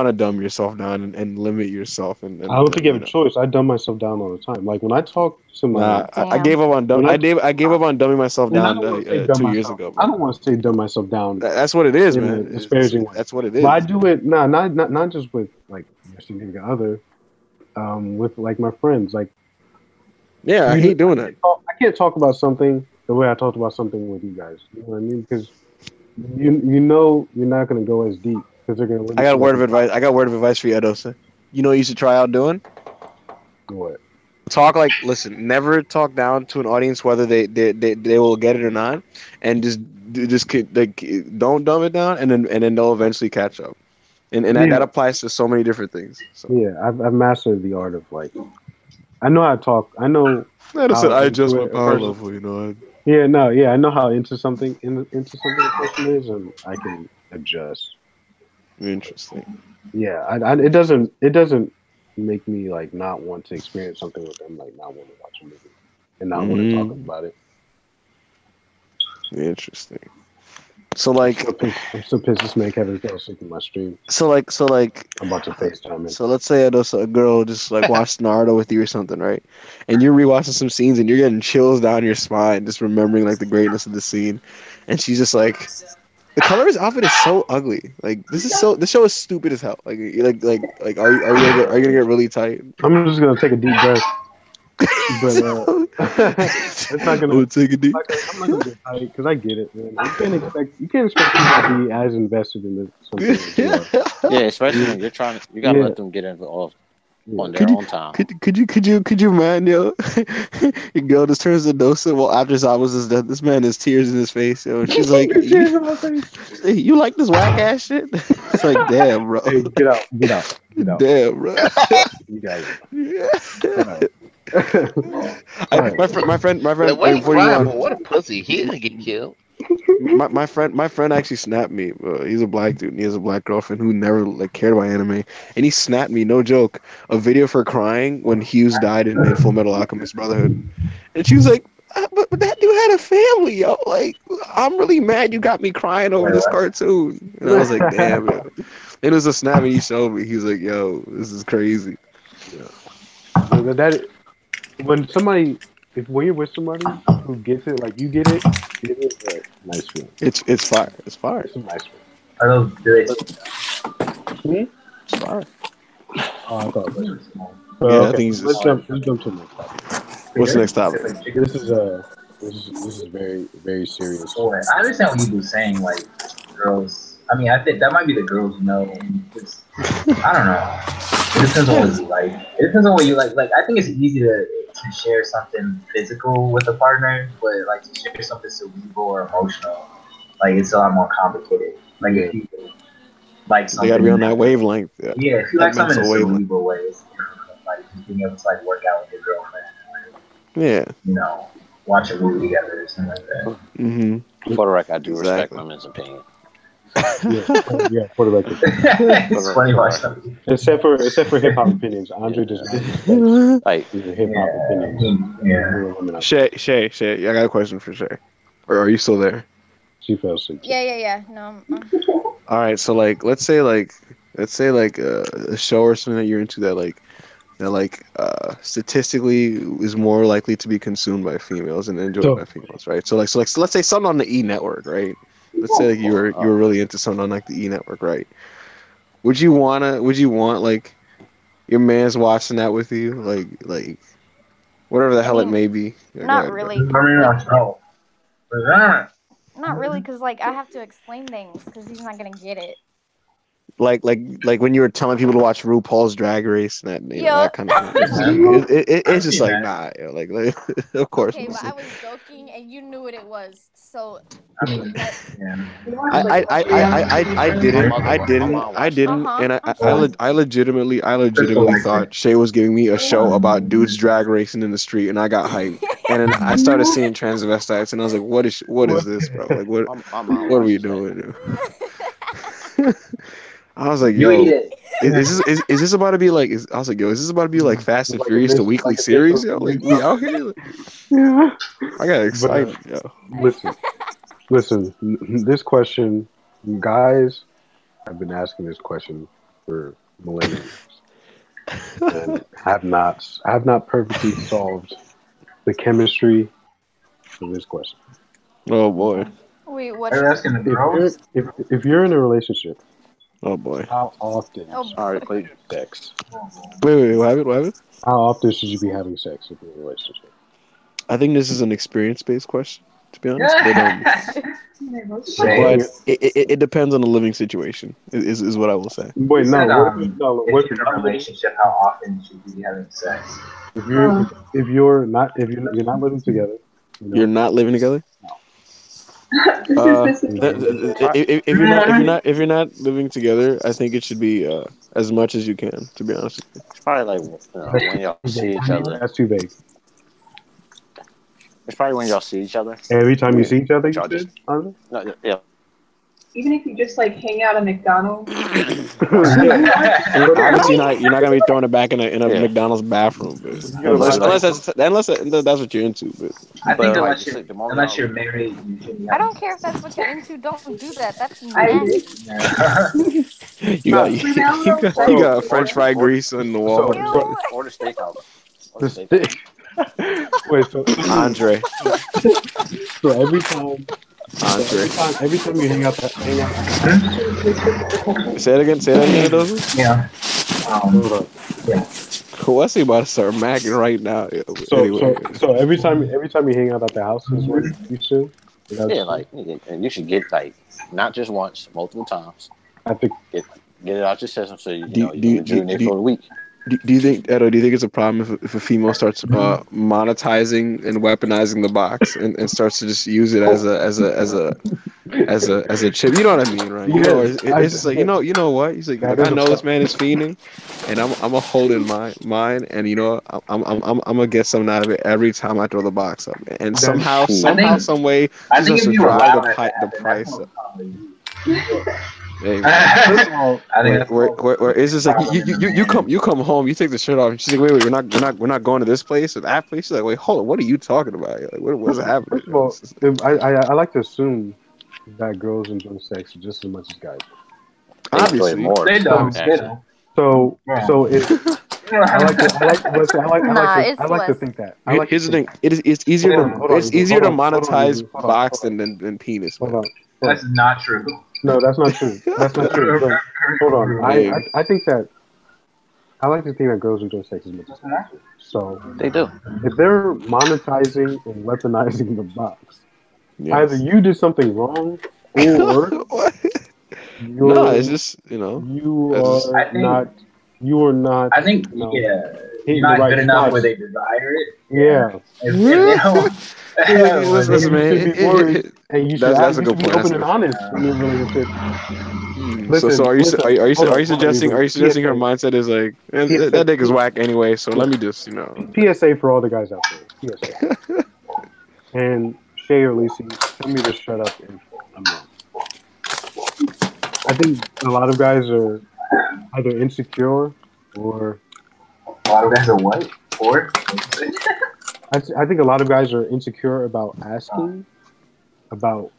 to dumb yourself down and limit yourself I don't think you you have a know? choice. I dumb myself down all the time. Like when I talk to my Nah, I Damn. gave up on dumb. when I gave up on dumbing myself and I down don't want to say dumb 2 years myself. ago, I bro. don't want to say dumb myself down That's what it is, in a man. disparaging way. That's what it But I is. do it not just with like my significant other, with like my friends. Like Yeah, I hate doing that. I can't talk about something the way I talked about something with you guys. You know what I mean? Because you know you're not gonna go as deep because they're gonna I limit got a you like word of advice. I got a word of advice for you, Edosa. You know what you should try out doing? what? Talk like, listen, never talk down to an audience whether they will get it or not, and like don't dumb it down, and then they'll eventually catch up, and that Yeah, applies to so many different things. So yeah. I've mastered the art of like I know how to talk. I know I just said how I into adjust my it a power person. level, you know. Yeah, no, yeah. I know how into something a person is, and I can adjust. Interesting. Yeah, it doesn't make me like not want to experience something with them, like not want to watch a movie and not want to talk Mm, about it. interesting. So like, I'm still pissed this man Kevin fell asleep in my stream. so like, I'm about to FaceTime him. so let's say a girl just like watched Naruto with you or something, right? And you're rewatching some scenes and you're getting chills down your spine just remembering like the greatness of the scene, and she's just like, the color of his outfit is so ugly. Like this show is stupid as hell. Are you gonna get really tight? I'm just gonna take a deep breath, but it's not gonna. Oh, take a deep. I'm not gonna get tight because I get it, man. You can't expect people to be as invested in something as you are. Yeah, especially when you're trying to, you gotta Yeah, let them get involved on yeah. their own time. Could you man, yo? Your girl just turns to Dosa. Well, after Zabu's is dead, this man has tears in his face, yo. And she's like, Tears in my face. you like this whack ass shit? It's like, damn, bro. Hey, get out, get out, get out. Damn, bro. You guys. Yeah. Alright. My friend, Like, what he before you crying on, for? What a pussy. He didn't get killed. my friend actually snapped me. He's a black dude and he has a black girlfriend who never like cared about anime, and he snapped me, no joke, a video of her crying when Hughes died in Full Metal Alchemist Brotherhood, and she was like, but that dude had a family, yo. Like, I'm really mad you got me crying over this cartoon, and I was like, damn it. It was a snap and he showed me. He was like, yo, this is crazy. That when somebody, when you're with somebody who gets it, like you get it, it is a nice feeling. It's fire. It's fire. It's a nice feeling. Are those good? It's fire. Oh, I thought. Yeah, I Okay, think he's let's just. jump. Let's jump to the next topic. What's the next topic? This is very very serious. I understand what you were saying, like girls. I mean, I think that might be the girls, you know. It's, I don't know. It depends on what you like. It depends on what you like. Like, I think it's easy to share something physical with a partner, but like to share something cerebral or emotional, like it's a lot more complicated. Like if you like They something, gotta be on that wavelength. Yeah, yeah, if you that like something in a mental wavelength. cerebral way, it's different from, like just being able to like work out with your girlfriend, Yeah. you know, watch a movie together or something like that. Mm-hmm. For the record, I do respect Exactly. women's opinion. Yeah, for the record. It's funny watching. Except for hip hop opinions, Andre does not respect Like, hip hop opinions. Yeah. Shay, I got a question for Shay. Or are you still there? She fell asleep. Yeah. No. All right, so like, let's say a show or something that you're into that statistically is more likely to be consumed by females and enjoyed by females, right? So let's say something on the E network, right? let's say like you were really into something on like the E network, right? Would you want like your man's watching that with you, like whatever the I hell it mean, may be? Yeah, go not ahead, bro. really, cause not really, cause like I have to explain things, cause he's not gonna get it. Like when you were telling people to watch RuPaul's Drag Race and that that Yup. kind of thing. It's just like nah, like of course. Okay, but I was joking, and you knew what it was. So I mean, that. yeah. I didn't, Uh-huh. and I'm sorry. I legitimately thought Shay was giving me a show about dudes drag racing in the street, and I got hyped, and then I started seeing transvestites, and I was like, what is this, bro? Like what are we doing? I was like, You yo, eat it. is this about to be like? I was like, yo, is this about to be like Fast and Furious, the weekly series? Yo, like we out here. Like, Yeah. I got excited, yo. Listen. This question, guys have been asking this question for millennia and have not perfectly solved the chemistry of this question. Oh boy. Wait, what? Are you asking the girls? If you're in a relationship, Oh boy. how often Oh, All right, please. sex? Wait, what happened? How often should you be having sex if you're in a relationship? I think this is an experience-based question, to be honest. Shay. But it depends on the living situation. Is what I will say. Wait, You no, said, what if you're in a relationship, how often should you be having sex? if you're not living together, you know, You're not living together. This is If you're not living together, I think it should be as much as you can. To be honest with you. It's probably like when y'all see each other. that's too vague. It's probably when y'all see each other. Every time you see each other, you Y'all said? Andre? yeah. even if you just like hang out at McDonald's. Obviously, you're not gonna be throwing it back in a Yeah. McDonald's bathroom, but Unless unless that's what you're into. But I think But, unless, like, the moment unless y'all- you're married, you shouldn't be I having don't care if that's what you're into. Don't do that. That's I nasty. sex. you got Remember? you got French fry grease on the wall. Ew. or the steakhouse. Or The the steakhouse. stick. Wait, so Andre, every time you hang out, say that again, Dozer. Yeah. hold up. Wesley about to start macking right now. So every time you hang out at the house is when you should. Yeah, like, and you should get like not just once, multiple times. I think Get it out your system so you Do- know you do- can rejuvenate for a week. Do you think, Edo? Do you think it's a problem if a female starts monetizing and weaponizing the box and starts to just use it as a chip? You know what I mean, right? You know, it's just like you know what? He's like I know this man is fiending, and I'm gonna hold in mine, and you know I'm gonna get something out of it every time I throw the box up, and somehow some way I just think if to you drive allow the that to happen, price that's up. probably you. Hey, first of all, I think that's where it's just like you come home, you take the shirt off, and she's like, wait, we're not going to this place or that place. She's like, wait, hold on, what are you talking about? Like, what's happening? first of all, I like to assume that girls enjoy sex just as much as guys. They enjoy it Obviously, more. They don't. They Actually. don't. So if I like Nah, to it's think that. here's the thing: it's easier Hold on, to monetize hold on, box than penis. Hold Man. on. That's not true. No, that's not true. That's not true. But, hold on. I think that I like to think that girls enjoy sex as much as guys. So They do. if they're monetizing and weaponizing the box, Yes. either you did something wrong or No, it's just you that's are not. You are not. I think hitting not the right good enough spots. where they desire it. Yeah. If they don't, listen, man. You should be worried, and you should That's a you good should be point. open and honest in your relationship. So are you suggesting PSA, her mindset is like that dick is whack anyway? So let me just PSA for all the guys out there. PSA. And Shay or Lacey, tell me to shut up if I'm wrong. I think a lot of guys are either insecure or a lot of guys are what? Or? I think a lot of guys are insecure about asking about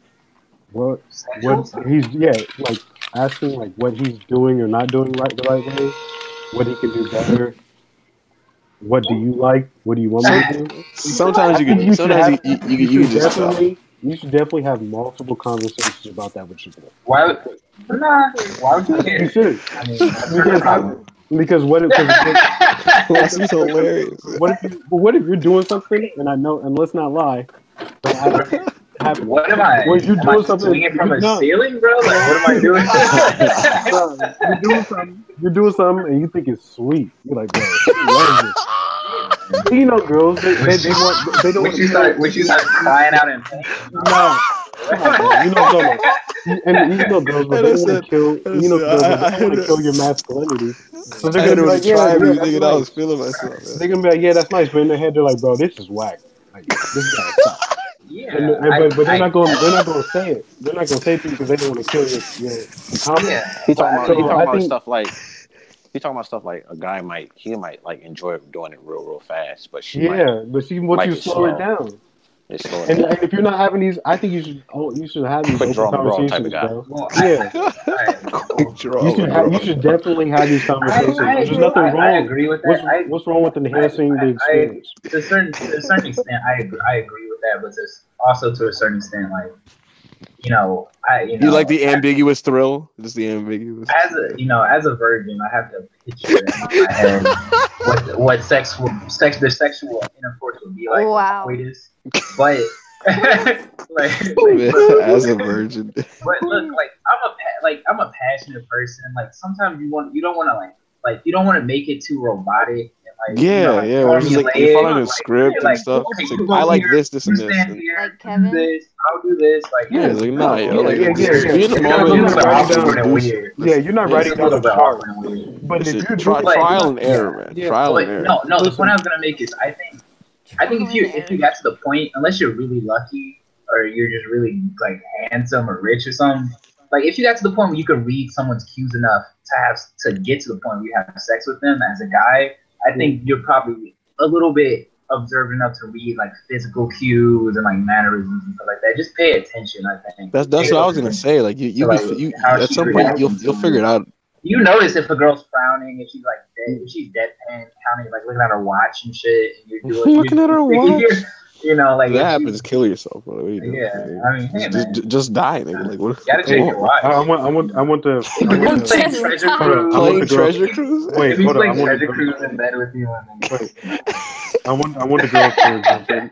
what he's like asking like what he's doing or not doing the right way, what he can do better. What do you like? What do you want me to do? Sometimes you can just tell. You should definitely have multiple conversations about that with your girl. Why? Nah. Why would you You care? should. I mean, that's her Because problem. because what if Wesley's hilarious. what if you're doing something and I know, and let's not lie, but it happens. What am I? When you're Am I doing something, swinging from a no, ceiling, bro? Like, what am I doing? no, you're doing something, and you think it's sweet. You're like, bro, she loves it. You know, girls, they don't want to. Would you start crying out in pain? No, come on, bro. You know what I'm talking about. And you know, girls, but they don't want to kill. You know, girls, but they don't want to kill your masculinity. So they're I gonna hit be her with like, a yeah, try yeah, me, that's thinking I was nice. feeling myself. Man. They're gonna be like, yeah, that's nice, but in their head they're like, bro, this is whack. Like, this guy sucks. Yeah, But they're not going to say it. They're not going to say it to you because they don't want to kill your confidence. Yeah. He talking about So he talking I about think stuff like he talking about stuff like a guy might like enjoy doing it real fast, but she might but see, once like you it slow it slow. down, It's slow and down. if you're not having these, I think you should have these Quick open draw McGraw type of conversations, guy. bro. Well, Yeah, Quick draw, you should definitely have these conversations. I There's agree. nothing wrong. I agree with that. What's wrong with enhancing the experience? To a certain extent, I agree with that, but there's also to a certain extent, like You like the ambiguous thrill? Just the ambiguous. as a virgin, I have to picture in my head what the sexual intercourse would be like. Wow. Coitus. But As a virgin. But look, I'm a passionate person. Like sometimes you don't want to you don't want to make it too robotic. And, Yeah. It's just like you're following a script and stuff. Okay, It's like, I like this, and this. And, Like Kevin. I'll do this. Like yeah, it's like nah, yo, like yeah. be in the moment. Yeah, you're not writing down a chart. But if you trial and error, man. Trial and error. No. The point I was gonna make is I think if you got to the point, unless you're really lucky or you're just really like handsome or rich or something. Like if you got to the point where you could read someone's cues enough to get to the point where you have sex with them as a guy, I think you're probably a little bit observant enough to read like physical cues and like mannerisms and stuff like that. Just pay attention. I think that's what I was gonna say. Like you at some point you'll figure it out. You notice if a girl's frowning, if she's like if she's deadpan, counting, like looking at her watch and shit, and you're looking at her watch. Like that happens, kill yourself, bro. I mean, hey, just die, nigga. Like, what? You gotta change your watch. I want to playing Treasure Cruise. Wait, hold on. Treasure Cruise in bed with you. Wait, I want the girls to jump in.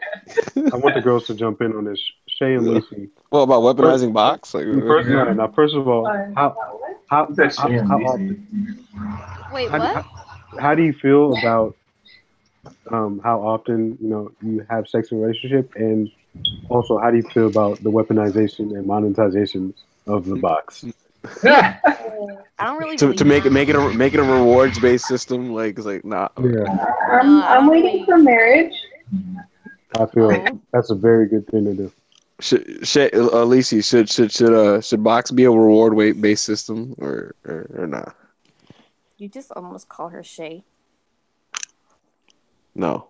I want the girls to jump in on this. Shay and Lucy. Well, about weaponizing box. Like, first of all, how often? Wait, what? How do you feel about how often you have sex in a relationship, and also how do you feel about the weaponization and monetization of the box? I don't really to make it a rewards based system. Like it's like nah. Yeah. I'm waiting for marriage. I feel that's a very good thing to do. Lacey, should box be a reward based system or not? You just almost call her Shay. No.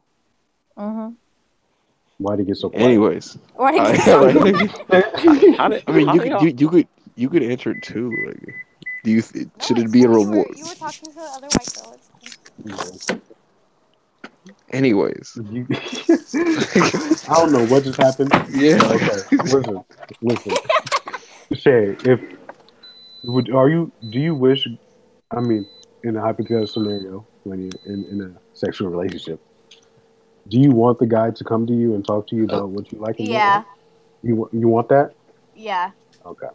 Mm-hmm. Why'd it get so quiet? Anyways. Why'd it get so you could answer it too. Like, do you should it be a reward? You were talking to the other white girl. It's cool. Anyways. I don't know what just happened. Yeah. Okay. Listen. Shay, do you wish, I mean, in a hypothetical scenario, when you're in a sexual relationship, do you want the guy to come to you and talk to you about what you like? Yeah. You want that? Yeah. Okay.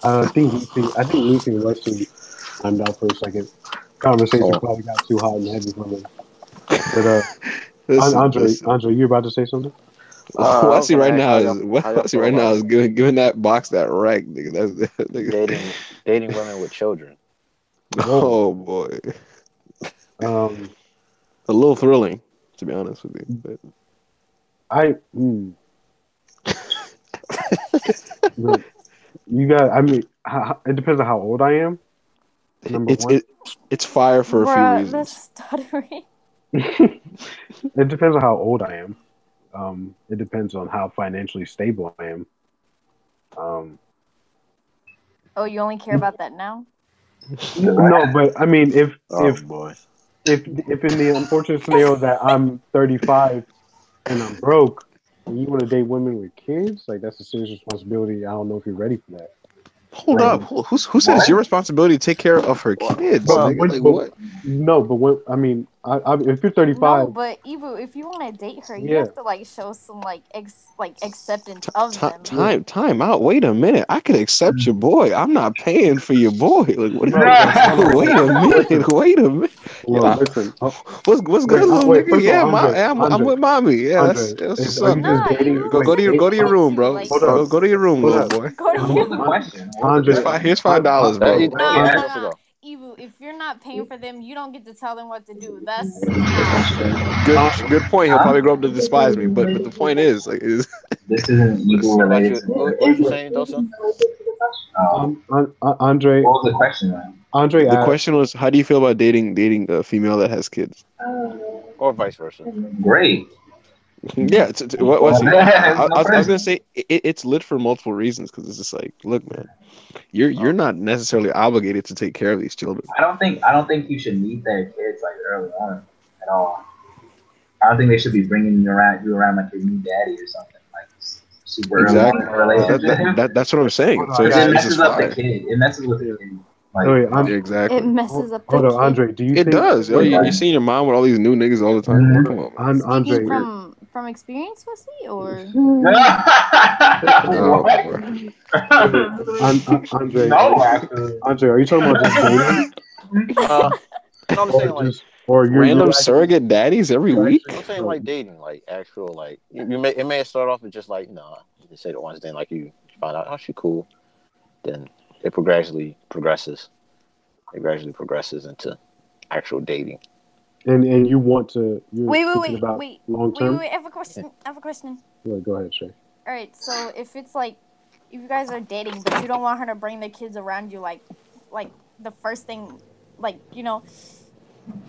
I think Lucy and Wesley timed out for a second. Conversation probably got too hot and heavy for them. But Andre, you about to say something? Wesley right now is giving that box that rank, nigga. That's dating women with children. Oh boy. A little thrilling, to be honest with you. But. You got. I mean, it depends on how old I am. It's fire for a few reasons. The stuttering. It depends on how old I am. It depends on how financially stable I am. Oh, you only care about that now? No, but I mean, if in boy. if in the unfortunate scenario that I'm 35 and I'm broke, And you want to date women with kids? Like that's a serious responsibility. I don't know if you're ready for that. Hold up. Who said it's your responsibility to take care of her kids? But Nigga? Like what? No, but when I mean, if you're 35, No, but Evo, if you want to date her, you have to like show some like acceptance of them. Time out. Wait a minute. I could accept your boy. I'm not paying for your boy. Like what? Wait a minute. Wait a minute. Well, listen. What's good, little nigga? Yeah, Andre, I'm with mommy. Yeah, that's what's up. Go to your room, bro. Go to your room, little boy. Go to your room. Andre, Here's $5, bro. Nah. Evo, if you're not paying for them, you don't get to tell them what to do. That's good point. He'll probably grow up to despise me, but the point is, like, this isn't equal related. What you saying, Dosa? Andre, what was the question, man? Andre, the question was, how do you feel about dating a female that has kids, or vice versa? Great. Yeah, I was gonna say it's lit for multiple reasons because it's just like, look, man, you're not necessarily obligated to take care of these children. I don't think you should meet their kids like early on at all. I don't think they should be bringing you around like your new daddy or something like super early on in a relationship. That's what I'm saying. So it messes up the kid. It messes with the kid. Like, exactly. It messes up the Hold kid. on, Andre. Do you? It does. You're seeing your mom with all these new niggas all the time. Come on, Andre. From experience, Wesley, or Andre, are you talking about just dating? I'm saying like random surrogate daddies every week. I'm saying like dating, like actual, like it may start off with just like you say the ones, then like you find out, oh, she cool, then it progressively progresses. It gradually progresses into actual dating. And you want to? Wait, long term. Wait. I have a question. Yeah, go ahead, Shay. All right, so if it's like, if you guys are dating, but you don't want her to bring the kids around you, like the first thing, like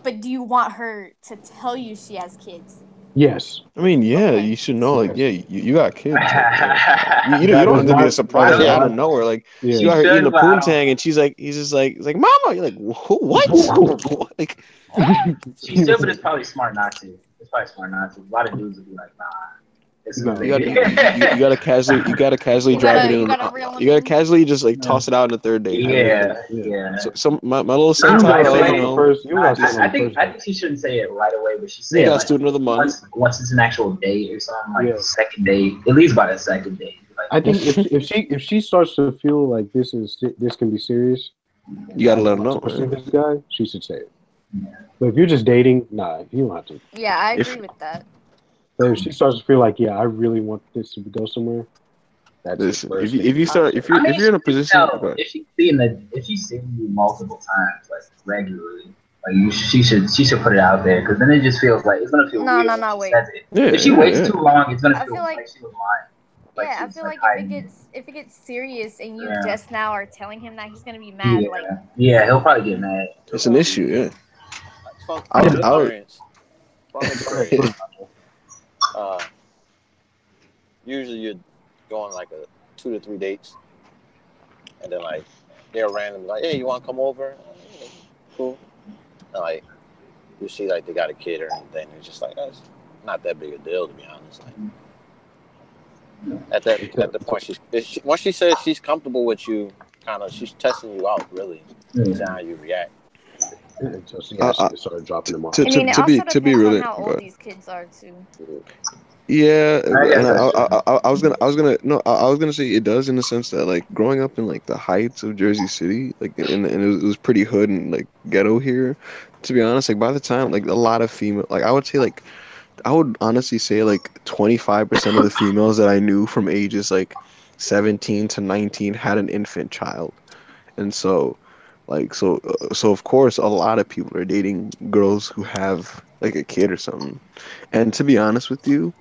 but do you want her to tell you she has kids? Yes. I mean, yeah, okay. You should know, like, yeah, you got kids. You don't have to be a surprise out of nowhere. Like, you out here eating a poontang, and he's just like, Mama. You're like, what? Like, she still, but it's probably smart not to. It's probably smart not to. A lot of dudes would be like, nah. You gotta casually drive it in. You gotta casually just like toss it out in the third date. Yeah. So my little Santana, I think she shouldn't say it right away, but she say it like, student of the month. Once it's an actual date or something, like second date, at least by the second date. Like, I think if she starts to feel like this can be serious, you gotta let her know. This guy, she should say it. Yeah. But if you're just dating, nah, you don't have to. Yeah, I agree with that. But if she starts to feel like, yeah, I really want this to go somewhere. Listen, if you're in a position, if she's seeing you multiple times, like regularly, like she should put it out there, because then it just feels like it's gonna feel weird. No, wait. If she waits too long, it's gonna feel like she was lying. Like, I feel like if it gets serious and you just now are telling him that, he's gonna be mad. Yeah, he'll probably get mad. It's an issue, yeah. Usually you're going like 2 to 3 dates, and then like they're randomly like, hey, you want to come over? Cool. And like you see like they got a kid or anything, it's just like, that's not that big a deal, to be honest. Like at the point once she says she's comfortable with you, kind of she's testing you out, really, see how you react. So she started dropping them off. To be really, how old these kids are too. Yeah, and I was gonna say it does, in the sense that like growing up in like the heights of Jersey City, like and it was pretty hood and like ghetto here. To be honest, like by the time like a lot of female, like I would honestly say like 25% of the females that I knew from ages like 17 to 19 had an infant child, and so of course a lot of people are dating girls who have like a kid or something. And to be honest with you,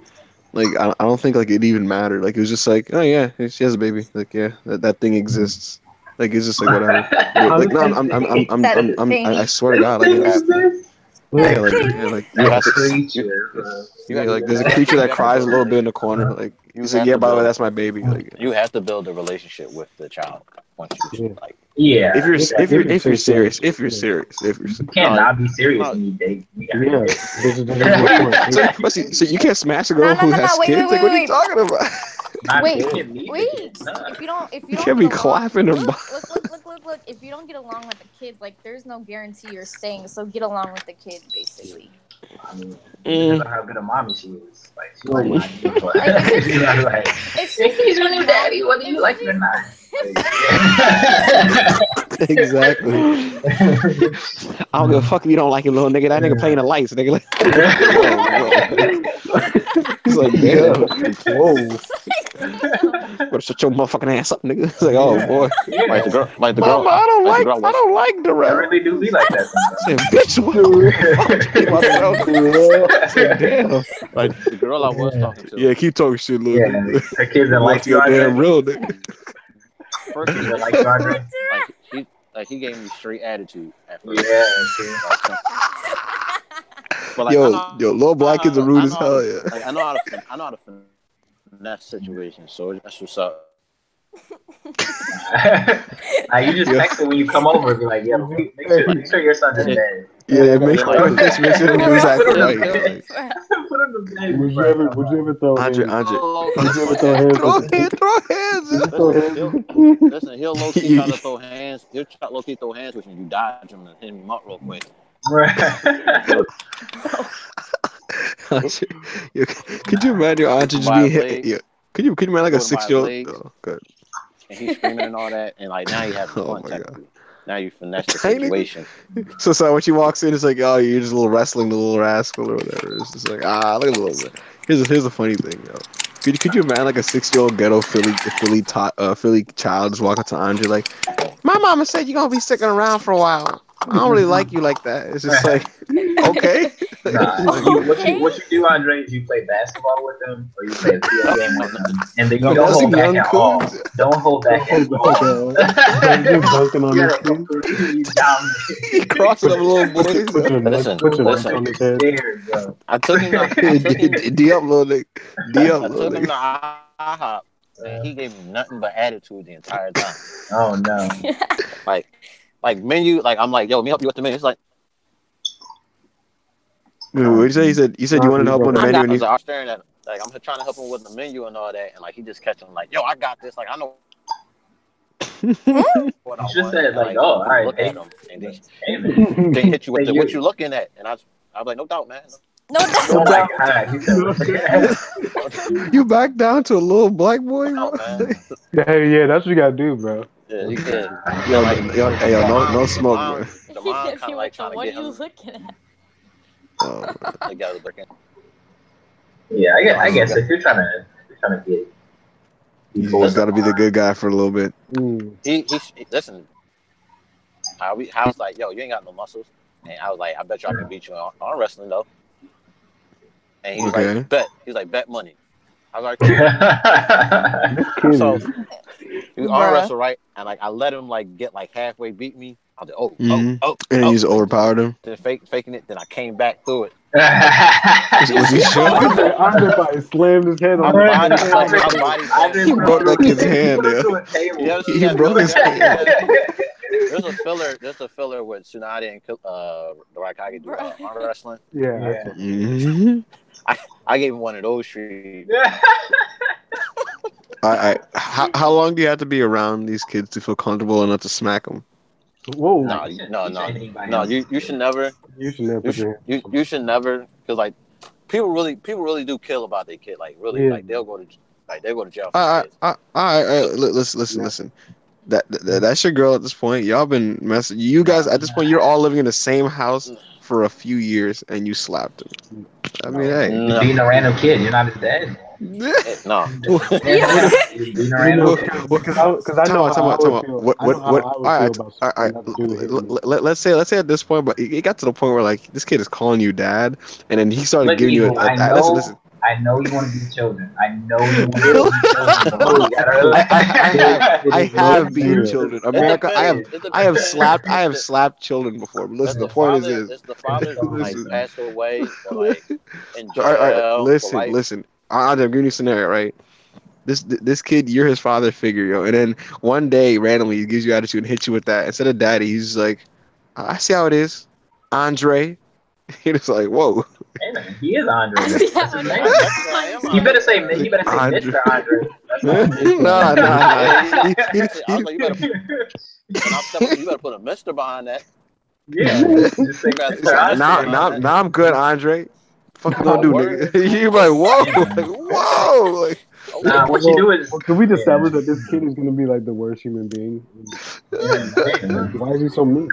like I don't think like it even mattered. Like it was just like, oh yeah, she has a baby. Like yeah, that thing exists. Like it's just like whatever. Like no, I swear to God, like it happens. Like there's a creature that cries a little bit in the corner. Like he's like, yeah, by the way, that's my baby. Like you have to build a relationship with the child once you like Yeah. If you're serious, you can't not be serious when you date. Yeah. This is the point. So you can't smash a girl who has kids? Like, what are you talking about? Wait. If You can't be clapping her. look. If you don't get along with the kids, like there's no guarantee you're staying. So get along with the kids, basically. I mean, depends on how good a mommy she is. Like, she's like, she's like, if he's your new daddy, whether you like it or not. Exactly. I don't give a fuck if you don't like him, little nigga. That nigga playing the lights, nigga. Like, he's like, damn. Whoa. Better shut your motherfucking ass up, nigga. It's like, oh boy. Like the girl. Mama, I don't like the rap. I really do be like that sometimes. Bitch, what damn. Like the girl I was talking to. Yeah, keep talking shit, little nigga. The kids that like you, damn real, nigga. First, kids that like you, Andre. He gave me straight attitude at first. Yeah. But like, yo, little black kids are rude as hell. Yeah. Like I know how to finesse situations, so that's what's up. You just text her when you come over and be like, yeah, make sure your son's in bed. Yeah, make sure him do exactly right. Put him to bed. Would you ever throw Andre. Would you ever throw hands? Throw hands. Listen, he'll low key try to throw hands. He'll try low key throw hands with you. You dodge him and hit him up real quick. Right. Could you imagine Andre just being hit? Yeah. Could you imagine like a 6-year-old? Oh, good. And he's screaming and all that, and like now you have fun technically. Now you finesse the situation. So when she walks in, it's like, oh, you're just a little wrestling the little rascal or whatever. It's just like, look at a little bit. Here's a funny thing, yo. Could you imagine like a 6-year-old ghetto Philly child just walking to Andre like, my mama said you're gonna be sticking around for a while. I don't really like you like that. It's just like, okay. What you do, Andre, is you play basketball with them or you play a video game with them, and then you don't hold back at all. Don't hold back at all. You cross it up, little boys. Listen. I took him D up, little nigga. D up, I little took him to nigga. IHOP, and he gave me nothing but attitude the entire time. Oh no. Like menu, like I'm like, yo, let me help you with the menu. It's like, what did you say? You said you wanted to help on the menu. I was staring at him. Like I'm trying to help him with the menu and all that, and like he just catch him like, yo, I got this. Like I know. What I just said like, oh, all right. Look at him, and they hit you with what you looking at, and I was like, no doubt, man. No doubt. You back down to a little black boy, bro? Yeah, that's what you gotta do, bro. Yeah, you can. No smoke, bro. The mom kind of like trying to what get are you him. looking at? They got it looking. Yeah, I guess if you're trying to get. He's always got to be the good guy for a little bit. He listen. I was like, yo, you ain't got no muscles, and I was like, I bet you I can beat you on arm wrestling though. And he was like, bet. He's like, bet money. I was like, cool. So he arm wrestle, right? And like I let him like get like halfway beat me. I was like, and then you just overpowered him. Then faking it. Then I came back through it. Was he sure? Andre probably slammed his head on my body. He broke that kid's hand. He broke his hand. There's a filler with Tsunade and the Raikage do arm wrestling. Yeah. I gave him one of those treats. How long do you have to be around these kids to feel comfortable enough to smack them? Whoa. No. You should never. You should never, because like people really do kill about their kid. Like really, like they'll go to jail. Listen. That's your girl at this point. Y'all been messing. You guys at this point, you're all living in the same house for a few years, and you slapped him. I mean, hey, you're being a random kid. You're not his dad. No. Because I know how I would feel. Let's say at this point, but it got to the point where like this kid is calling you dad, and then he started giving you. Listen. I know you want to be children. I know you want to be children. I have been children. America, I have slapped children before. But listen, the point is the father like passed away or like in jail. All right, listen. I'm giving you a scenario, right? this kid, you're his father figure, yo. And then one day, randomly, he gives you attitude and hits you with that. Instead of daddy, he's just like, I see how it is, Andre. He's like, whoa. Hey man, he is Andre. That's his name. I am You better say Andre. Mr. Andre. That's all. Nah. I was like, you better put a Mister behind that. Yeah, just say Mr. Andre. Now I'm good, Andre. Fuck you gonna do, nigga? You're like, whoa, like, whoa, like. Nah, what you do is. Can we establish that this kid is gonna be like the worst human being? Why is he so mean?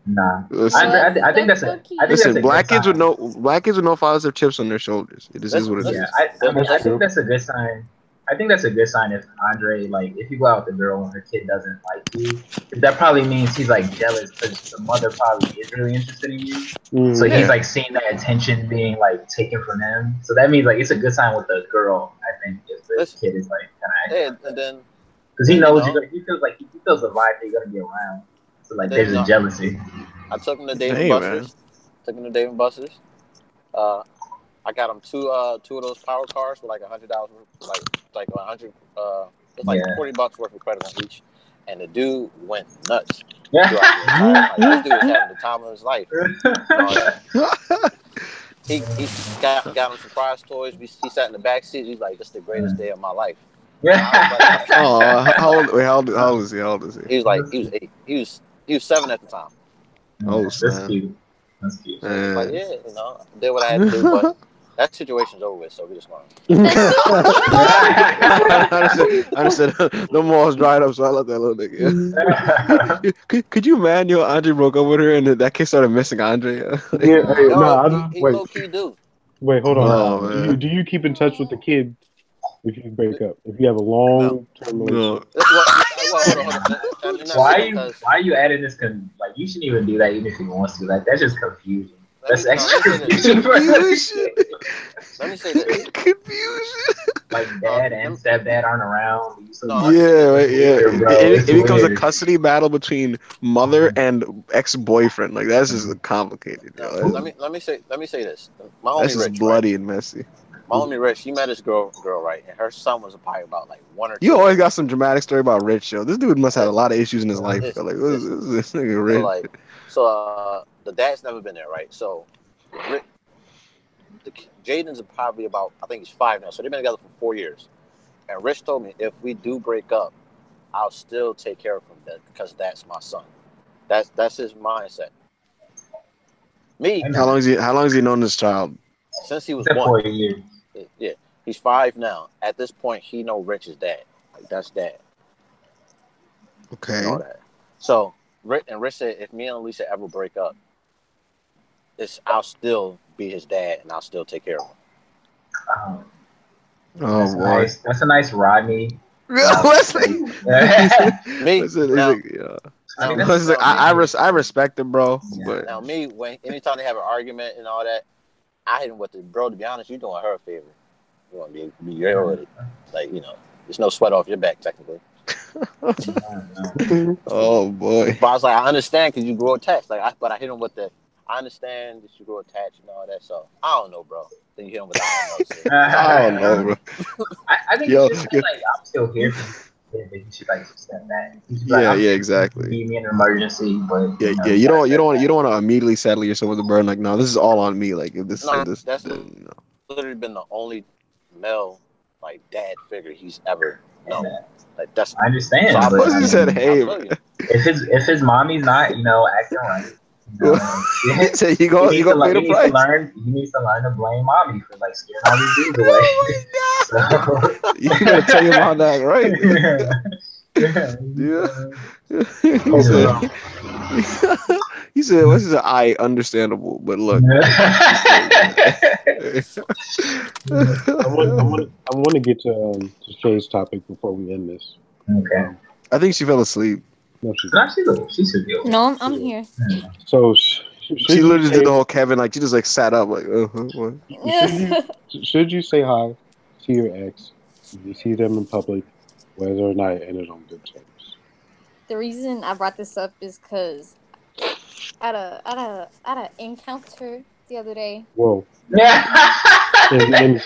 Nah, Listen, I think that's a. I think listen, that's a black good kids sign. black kids with no fathers have chips on their shoulders. It just is what it is. Yeah, I think that's a good sign. I think that's a good sign if Andre, like, if you go out with a girl and her kid doesn't like you, that probably means he's like jealous because the mother probably is really interested in you. So he's like seeing that attention being like taken from him. So that means like it's a good sign with the girl. I think if the kid is like kind of acting, and then because he knows you're gonna. He feels like he feels the vibe that you're gonna be around. So like there's a jealousy. I took him to Dave and Buster's. Took him to Dave and Buster's. I got him two of those power cars for like $100, like 100. It's like $40 worth of credit on each, and the dude went nuts. This dude was having the time of his life. He got him surprise toys. He sat in the back seat. He's like, "This is the greatest day of my life." Oh, how old is he? How old is he? He was 8. He was 7 at the time. Oh, that's cute. That's cute. So like, yeah, did what I had to do, but that situation's over with, so we just want. I understood. The mall's dried up, so I let that little nigga. Could you imagine Andre broke up with her and that kid started missing Andre? He low key do. Wait, hold on. Do you keep in touch with the kid if you break up? If you have a long term relationship? Why are you adding this? Like, you shouldn't even do that, even if he wants to. Like, that's just confusion. That's extra confusion. Let me say this. Confusion. Like, dad and stepdad aren't around. It becomes a custody battle between mother and ex-boyfriend. Like, that's just complicated. Let me say this. My homie That's just Rich, bloody and messy. My homie Rich, he met this girl, right, and her son was probably about like 1 or 2. You always got some dramatic story about Rich, yo. This dude must have a lot of issues in his life. Like, this nigga Rich. So the dad's never been there, right? So Jaden's probably about, I think he's 5 now, so they've been together for 4 years. And Rich told me, if we do break up, I'll still take care of him because that's my son. That's his mindset. Me. How long has he known this child? Since he was 1. Yeah, he's 5 now. At this point, he know Rich is dad. Like, that's dad. Okay. All that. So Rich said, if me and Alicia ever break up, I'll still be his dad and I'll still take care of him. That's boy. Nice. That's a nice Rodney. I respect it, bro. Yeah. But now anytime they have an argument and all that, I hit him with it, bro. To be honest, you're doing her a favor. You want to be real with it. Like, there's no sweat off your back, technically. Oh boy. But I was like, I understand because you grow attached. But I hit him with the, I understand that you grow attached and all that. So I don't know, bro. Then you hit him with the I don't know, bro. I think you should like, I'm still here. You should like step back. Yeah, exactly. Be me in an emergency, but you don't want to immediately settle yourself with a burden. Like, no, this is all on me. Like, if this, that's literally been the only male like dad figure he's ever known. Like, that's I understand. So but, he said, "Hey, if his mommy's not acting right." So you go pay the price. He needs to learn to blame mommy for like scaring all these dudes away. Oh my God. You gotta tell your mom that, right? He said, "What's his I understandable?" But look, I want to get to Shay's topic before we end this. Okay. I think she fell asleep. No, she's still No, I'm here. So she literally did the whole Kevin, like she just like sat up, like. Should you say hi to your ex if you see them in public, whether or not it ended on good terms? The reason I brought this up is because at a encounter the other day. Whoa. encounter.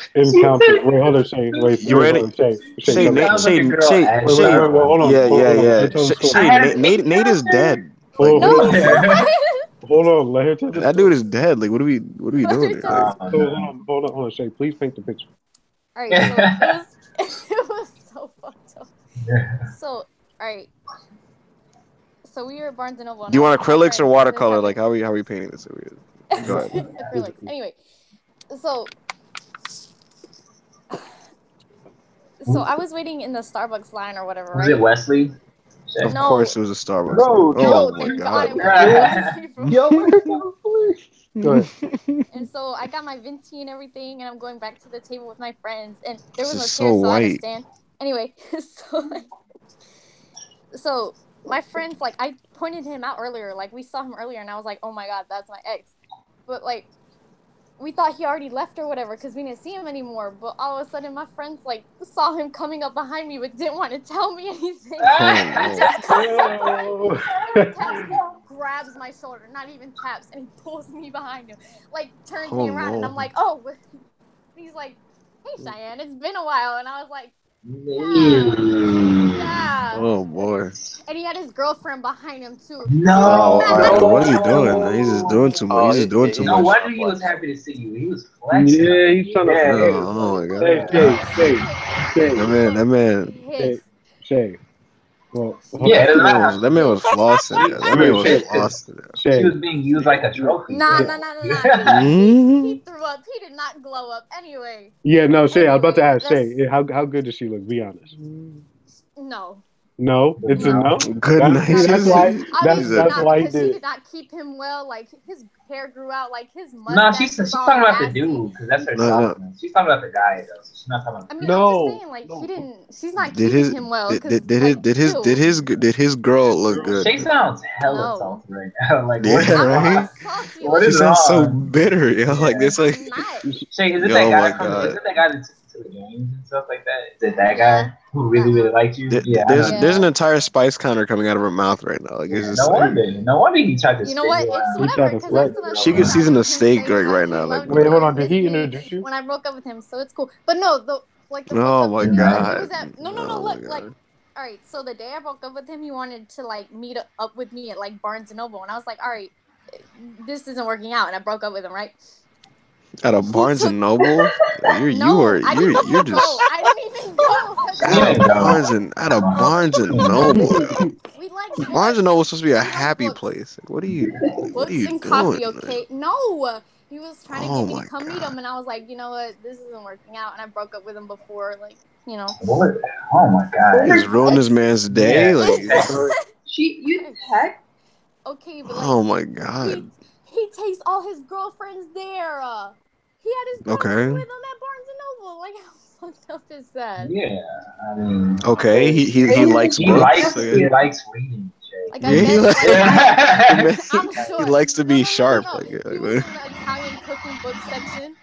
Wait, hold on, Shay. Wait, You ready? Shay. Shay, Wait, Nate, sounds like a girl Shay, as wait, Shay. hold on. Yeah, yeah, Let yeah. her tell the story. Shay, Nate is dead. Like, No, what he's are you, not. Hold on, let her tell the that story. dude is dead. Like, what are we doing here? Like, Hold on, Shay. Please paint the picture. All right, so it was it was so fucked up. So, all right. So we were at Barnes and Noble. do you want and I was with my acrylics or friends, and this watercolor? happened. Like, how are we painting this? Go ahead. Acrylics. Anyway, so I was waiting in the Starbucks line or whatever, Was right? it Wesley? Of No. course, it was a Starbucks. Bro, Oh No, my thank god. God it wasn't. Bro. Go ahead. And so I got my venti and everything, and I'm going back to the table with my friends, and there was This no is chair, so so I had to white. stand. Anyway, so my friends, like, I pointed him out earlier, like, we saw him earlier, and I was like, oh my god, that's my ex. But, like, we thought he already left or whatever because we didn't see him anymore. But all of a sudden, my friends, like, saw him coming up behind me but didn't want to tell me anything. Oh, Just he grabs my shoulder, not even taps, and he pulls me behind him, like, turns me around, and I'm like, oh. And he's like, hey, Cheyenne, it's been a while. And I was like, yeah. Oh boy. And he had his girlfriend behind him too. No. What is he doing? He's just doing too much. He's just doing too No much. wonder he was happy to see you. He was flexing. Yeah, he's trying to. Oh my god. That man. Shay. Well, Yeah, it doesn't matter. That man was flossing. Yeah. That man was flossing. Yeah. She was being used like a trophy. Nah. He threw up. He did not glow up. Anyway. Yeah, no, Shay. I was about to ask that's- Shay. How good does she look? Be honest. No. No, it's a no. Good night. That's why. Obviously That's not, why he because she did. did not keep him well. Like, his hair grew out. Like, his mustache. No, she's was all talking about the nasty. dude because that's her No. softness. She's talking about the guy though. So she's not talking about. I mean, No. I'm just saying, like, he didn't. She's not Did keeping him well. Did his girl look good? She sounds hella No. salty right now. Like, Yeah, what? right? Salty, What She is sounds so wrong? bitter. Yeah, like Yeah. it's like. I'm not. Shay, is it Yo, that guy my from? God. Is it that guy that took you to the games and stuff like that? Is it that Yeah. guy who really liked you? Yeah. I know. There's an entire spice counter coming out of her mouth right now. Like it's just No like, wonder. No wonder he tried to. You know what? spin you It's out. whatever. to Because flex. that's what she could season a steak saying, like right he now. Like loved Wait, me hold and on. Did missed he me introduce you? when I broke up with him? So it's cool. But no, the fucked oh up my thing is, like, god. it was at no. Oh Look, my like, God. all right. So the day I broke up with him, he wanted to, like, meet up with me at, like, Barnes and Noble, and I was like, all right, this isn't working out, and I broke up with him, right? At a Barnes and Noble, you're I didn't even just go. I didn't even go. at a Barnes and Noble. We like Barnes and books. Noble is supposed to be a We like happy books. place. Like, what are you Books doing? and coffee, man? okay? No, he was trying to Oh get me my to come meet God. him, and I was like, you know what, this isn't working out, and I broke up with him before, like, you know. What? Oh my god. You just ruined this man's day. Yeah. Like, You text? Okay, but, like, oh my god. he takes all his girlfriends there. He had his Okay. girlfriend with him at Barnes and Noble. Like, how fucked up is that? Yeah. I mean. Okay, he likes He books. likes reading. Jay. Like, Yeah, I bet, he I'm sure. he likes to be sharp. No. Like, He was in the Italian cooking book section.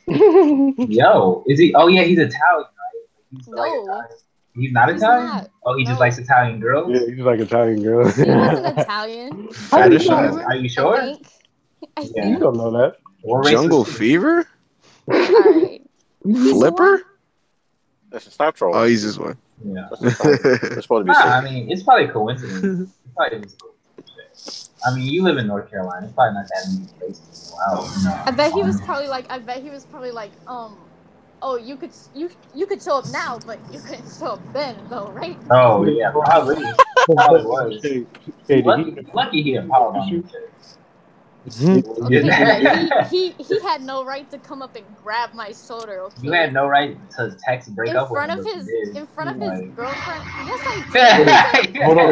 Yo, is he? Oh yeah, he's Italian, right? He's like No. Italian. He's not He's Italian. not. Oh, he just No. likes Italian girls. Yeah, he's like Italian girl. He wasn't Italian. Fetishize. Are you I sure? think. Yeah. You don't know that. What race Jungle was he? Fever? Alright. Flipper? Listen, stop trolling. Oh, he's this one. Yeah. It's supposed to be Nah, safe. I mean, it's probably coincidence. It's probably just coincidence. I mean, you live in North Carolina. It's probably not that many places. Wow. I bet he was probably like, oh, you could show up now, but you couldn't show up then, though, right? Oh yeah, probably. Probably was. Hey, Lucky he didn't power on you. Okay, like, he had no right to come up and grab my shoulder. Okay. You had no right to text break in up front with of him. his but you did. in front of his Like- girlfriend. Yes, I did. Hold on.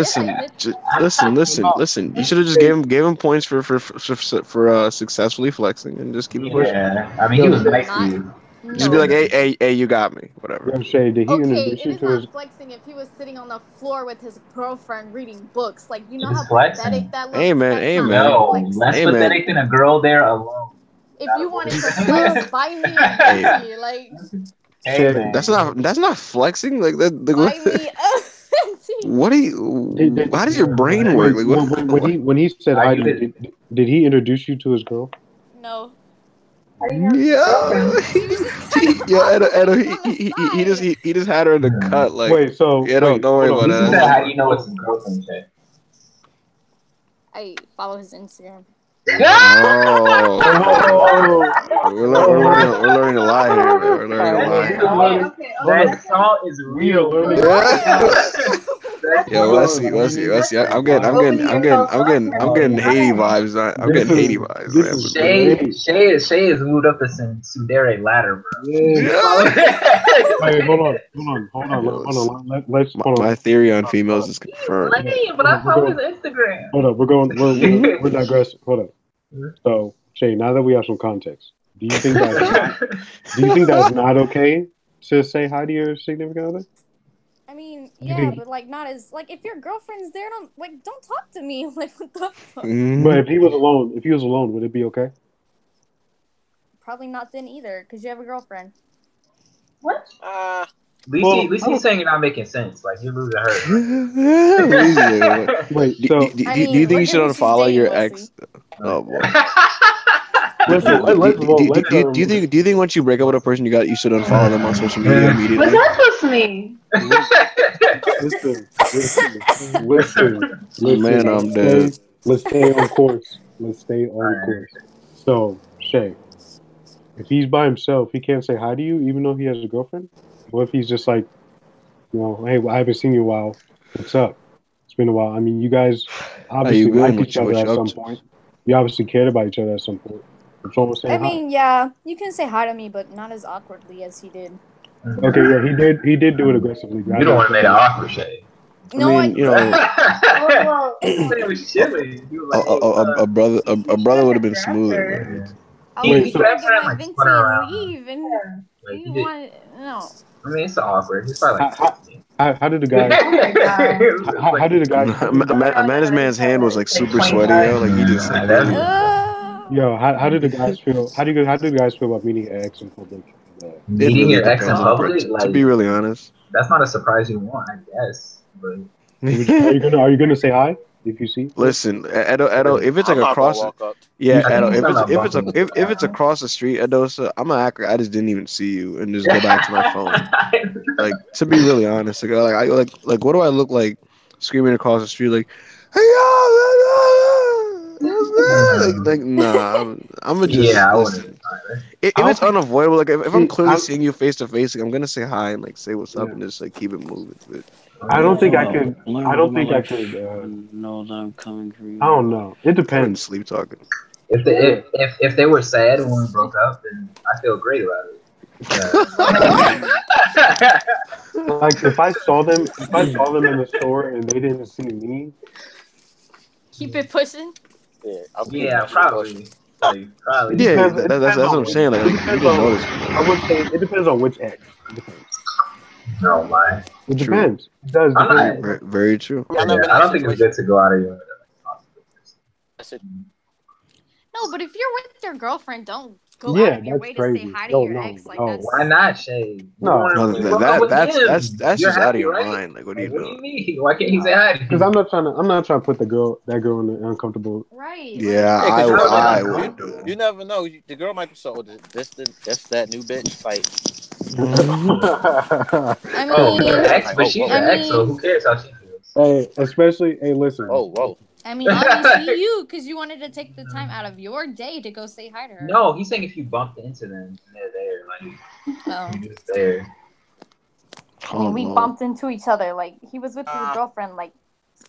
Listen. You should have just gave him points for successfully flexing and just keep it pushing. Yeah, I mean, he was nice to you. Just be like, hey, you got me. Whatever. Yo, Shay, did he Okay, introduce it you is to his? not flexing if he was sitting on the floor with his girlfriend reading books. Like, you know It's how flexing. pathetic that looks. Hey, man, That's hey, not man. No, flex. less Hey, man. pathetic than a girl there alone. If you wanted to flex, buy me a Venti. Like, Hey, man. That's not flexing. Like that. buy me a Venti. What do you? How does your brain work? Like what? When he said Are I you did he introduce you to his girl? No. Yeah. Edo, he just had her in the cut. Like, Wait, so yeah, don't worry about He said, that. "How do you know it's his girlfriend?" Shit. I follow his Instagram. Oh, Oh, we're learning a lot here, man. We're learning a lot here. That salt is we are real. learning. Yo, Wesley. I'm getting Haiti vibes. I'm getting Haiti vibes. This is great. Shay is moved up the Sundere ladder, bro. Yeah. Wait, hold on. Let's hold on. My theory on females is confirmed. But I follow his Instagram. Hold up, we're digressing. Hold up. So, Shay, now that we have some context, do you think that's not okay to say hi to your significant other? I mean, yeah, but like not as like if your girlfriend's there, don't talk to me. Like what the fuck? But if he was alone, would it be okay? Probably not then either, because you have a girlfriend. What? At least he's saying you're not making sense. Like you're losing her. Wait, do you think you should unfollow your ex? Oh boy. Do you think once you break up with a person you should unfollow them on social media immediately? What's that supposed to mean? Listen. Man, I'm dead. Let's stay on course. So, Shay, if he's by himself, he can't say hi to you, even though he has a girlfriend. What if he's just like, hey, I haven't seen you in a while. What's up? It's been a while. I mean, you guys obviously liked each other at some point. You obviously cared about each other at some point. I mean, yeah, you can say hi to me, but not as awkwardly as he did. Okay, yeah, he did do it aggressively. You don't want to make it awkward, Shay. No, I mean, a brother would have been smoother. Right? I was trying to get my venti and leave, and you want no. I mean, it's awkward. He's probably like, how did the guy? How did the guy? A man's hand was like super sweaty, yo. Like he just. Yo, how did the guys feel? How do the guys feel about meeting your ex in public? Meeting your ex in public, to be really honest, that's not a surprise you want, I guess. But are you gonna say hi if you see? Listen, Edo, if it's like across, Edo, if it's across the street, Edo, so I'm gonna act like I just didn't even see you and just go back to my phone. Like to be really honest, like what do I look like screaming across the street like, hey yo, like nah, I'm gonna just listen. If it's unavoidable, like if I'm clearly seeing you face to face, like, I'm gonna say hi and like say what's up and just like keep it moving. But I don't think I could. Know that I'm coming for you. I don't know. It depends. Sleep talking. If they were sad when we broke up, then I feel great about it. Like if I saw them in the store and they didn't see me, keep it pushing. Yeah, probably. Probably. Yeah, that's what I'm saying. Like, you didn't notice. I would say it depends on which ex. It depends. No, my. It depends. It does. Very, very true. Yeah, I don't think it's good to go out of your. No, but if you're with your girlfriend, don't go out of your way to say hi to your ex. Like that's why not, Shay? That's just out of your mind. Like, what do you mean? Why can't he say hi? Because I'm not trying to put that girl in the uncomfortable. Right. Yeah, I would. You never know. The girl might be so. This that new bitch. Like. I mean, ex, but she's an ex, so who cares how she feels? Hey, especially, listen. Oh, whoa. I mean, obviously you, because you wanted to take the time out of your day to go say hi to her. No, he's saying if you bumped into them and they're there, like, you're just there. I mean, we bumped into each other. Like, he was with his girlfriend. Like,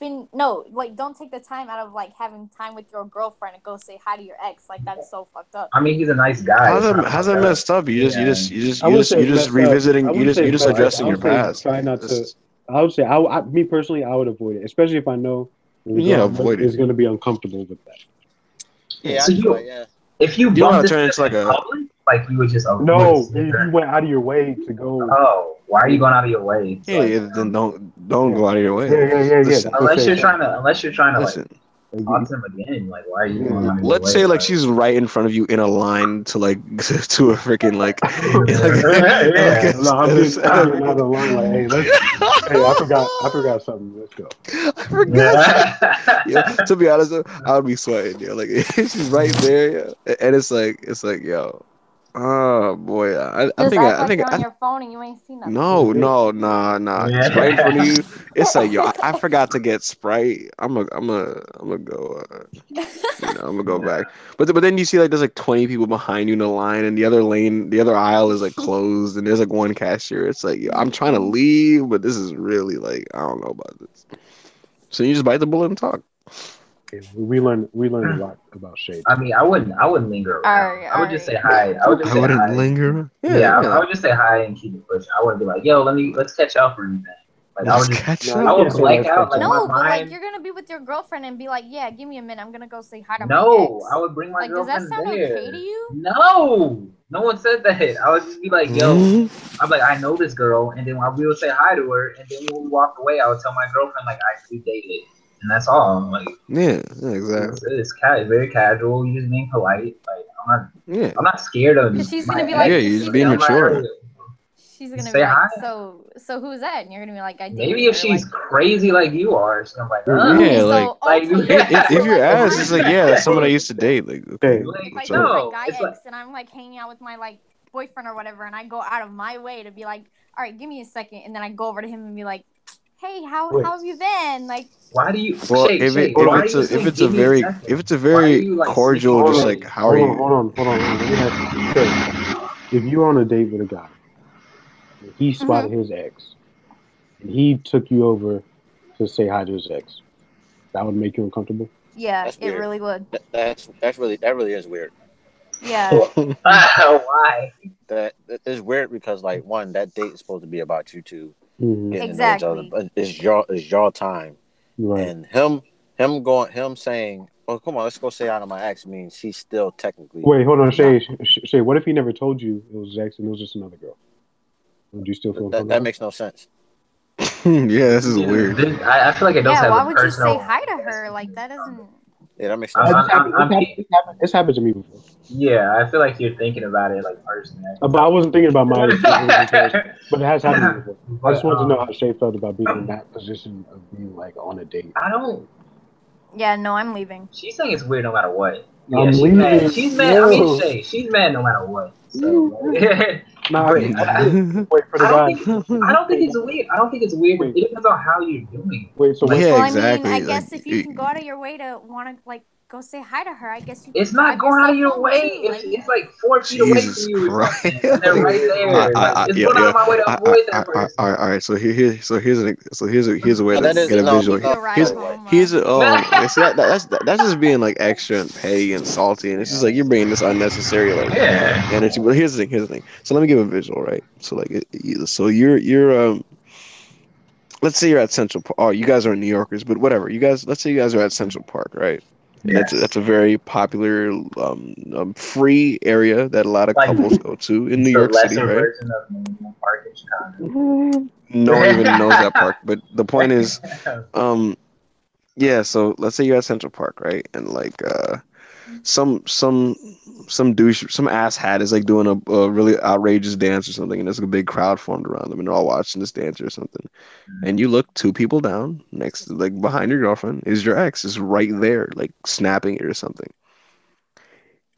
don't take the time out of, like, having time with your girlfriend and go say hi to your ex. Like, that's so fucked up. I mean, he's a nice guy. How's that messed up? You just revisiting, you just addressing your past. Try not to. I would say, me personally, I would avoid it, especially if I know avoid it. Is going to be uncomfortable with that. Yeah, so if you want to turn into like a public, like you would just you went out of your way to go. Oh, why are you going out of your way? Then don't go out of your way. Yeah. Unless you're trying to listen. Talk to him again. Like, why are you going out of your way? Let's say like she's right in front of you in a line to like to a freaking like. I'm just another line. Like, hey, I forgot something. Let's go. I forgot. Yeah, to be honest, I would be sweating. Like she's right there, and it's like, yo, Oh boy, I Just think act I like think you're on your phone and you ain't seen nothing. no, nah. It's right in front of you. It's like yo, I forgot to get Sprite. I'm gonna go. I'm gonna go back. But then you see like there's like 20 people behind you in the line, and the other lane, the other aisle is like closed, and there's like one cashier. It's like yo, I'm trying to leave, but this is really like I don't know about this. So you just bite the bullet and talk. Yeah, we learned a lot about Shay. I mean, I wouldn't linger around. I would just say hi. I would just I say wouldn't hi. linger. Yeah, Yeah. I would just say hi and keep it pushing. I wouldn't be like, yo, let's catch up or anything. Like I Let's would just catch No, I you up. would can't say blank let's out catch like up. my No, but like mind. you're gonna be with your girlfriend and be like, yeah, give me a minute. I'm gonna go say hi to my No, ex. I would bring my Like, does that girlfriend sound there. okay to you? No, no one said that. I would just be like, yo, I'm like, I know this girl, and then we would say hi to her, and then when we walked away, I would tell my girlfriend like we dated, and that's all. Like, Yeah, exactly. it's very casual. You just being polite. Like Yeah. I'm not scared of Because she's my gonna be ex. like, Yeah, you're just she's being gonna be like, mature. she's gonna Say be like, hi. so who's that? And you're gonna be like, I dated Maybe her. if she's Like, crazy like you are, she's gonna be like, Yeah, like so okay. if So you're like, asked, it's like yeah, that's someone I used to date. Like okay, Hey, if I what's dated up? my no, guy it's like ex and I'm like hanging out with my like boyfriend or whatever, and I go out of my way to be like, all right, give me a second, and then I go over to him and be like, hey, how wait. have you been? Like, why do you Well, Shay, Shay, if why are it's you if saying it's a give me a very second? Why are you like cordial, sneaking just Hold like away? on, how are you? hold on. Let me ask you. Shay, if you're on a date with a guy, and he spotted his ex, and he took you over to say hi to his ex, that would make you uncomfortable. yeah, That's it weird. really would. That really is weird. Yeah. Why? That is weird because like one, that date is supposed to be about you two Mm-hmm. getting to know each other, Exactly. but it's your time, Right. and him saying, "Oh, come on, let's go say hi to my ex," means he's still technically Wait, hold on, not. Shay. What if he never told you it was his ex and it was just another girl? Would you still feel That uncomfortable? makes no sense. Yeah, this is weird. I feel like it does Yeah, have why a would you say personal. hi to her? Like, that doesn't. Yeah, that makes no I'm, It's sense. I'm, happened. I'm, I'm, It's happened to me before. yeah, I feel like you're thinking about it like personally. But I wasn't thinking about my situation, but it has happened to me before. I just But wanted to know how Shay felt about being in that position of being like on a date. I don't. Yeah, no, I'm leaving. She's saying it's weird no matter what. Yeah, I'm she's mad. leaving. She's mad. I mean, No. Shay, she's mad no matter what. So, like, Nah, but wait for the I don't guy. think I don't think Hey, it's weird. I don't think it's weird. wait, It depends on how you're doing. wait. So Like, what's Yeah, Well, I mean, I exactly. Like guess if you can go out of your way to want to, like, go say hi to her, I guess you it's can not drive going out yourself of your home, way too. if Like, it's like 4 feet away from Jesus you or Christ. something, and they're right there. Like, it's Yeah, going out yeah. of my way to avoid that person. All right. So here's a way No, to that is get a no, give visual. you a ride Here's home. here's a, see that's just being like extra and petty and salty, and it's just like you're bringing this unnecessary like Yeah. energy. But here's the thing. So let me give a visual, right? So like so you're let's say you're at Central Park. Oh, you guys are New Yorkers, but whatever. Let's say you guys are at Central Park, right? And that's Yes. a very popular free area that a lot of Like couples go to in it's New the York City, lesser right? version of Millennium Park in Chicago. No one even knows that park, but the point is, um, yeah. So let's say you're at Central Park, right? And like, some some some douche, some ass hat is like doing a really outrageous dance or something, and there's like a big crowd formed around them, and they're all watching this dance or something. And you look two people down, next, like behind your girlfriend, is your ex, is right there, like snapping it or something.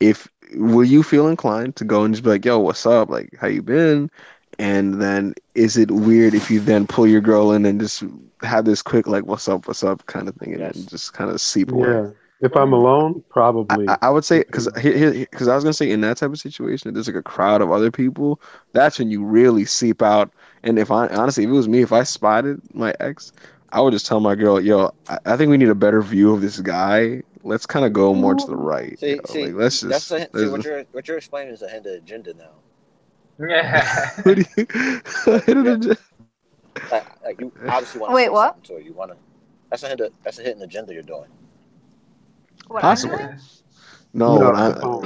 If Will you feel inclined to go and just be like, "Yo, what's up? Like, how you been?" And then is it weird if you then pull your girl in and just have this quick like, what's up" kind of thing, and then Yes. just kind of seep away? Yeah. If I'm alone, I, probably. I I would say because I was gonna say in that type of situation, if there's like a crowd of other people, that's when you really seep out. And if I honestly, if it was me, if I spotted my ex, I would just tell my girl, "Yo, I think we need a better view of this guy. Let's kind of go more to the right. Yo. See, Like see what you're explaining is a hidden agenda now. Yeah. what do you Yeah, like you obviously want to Wait, say what? something to her. You want to. That's a hidden agenda you're doing. What I'm possibly doing? no. No, What no, I no.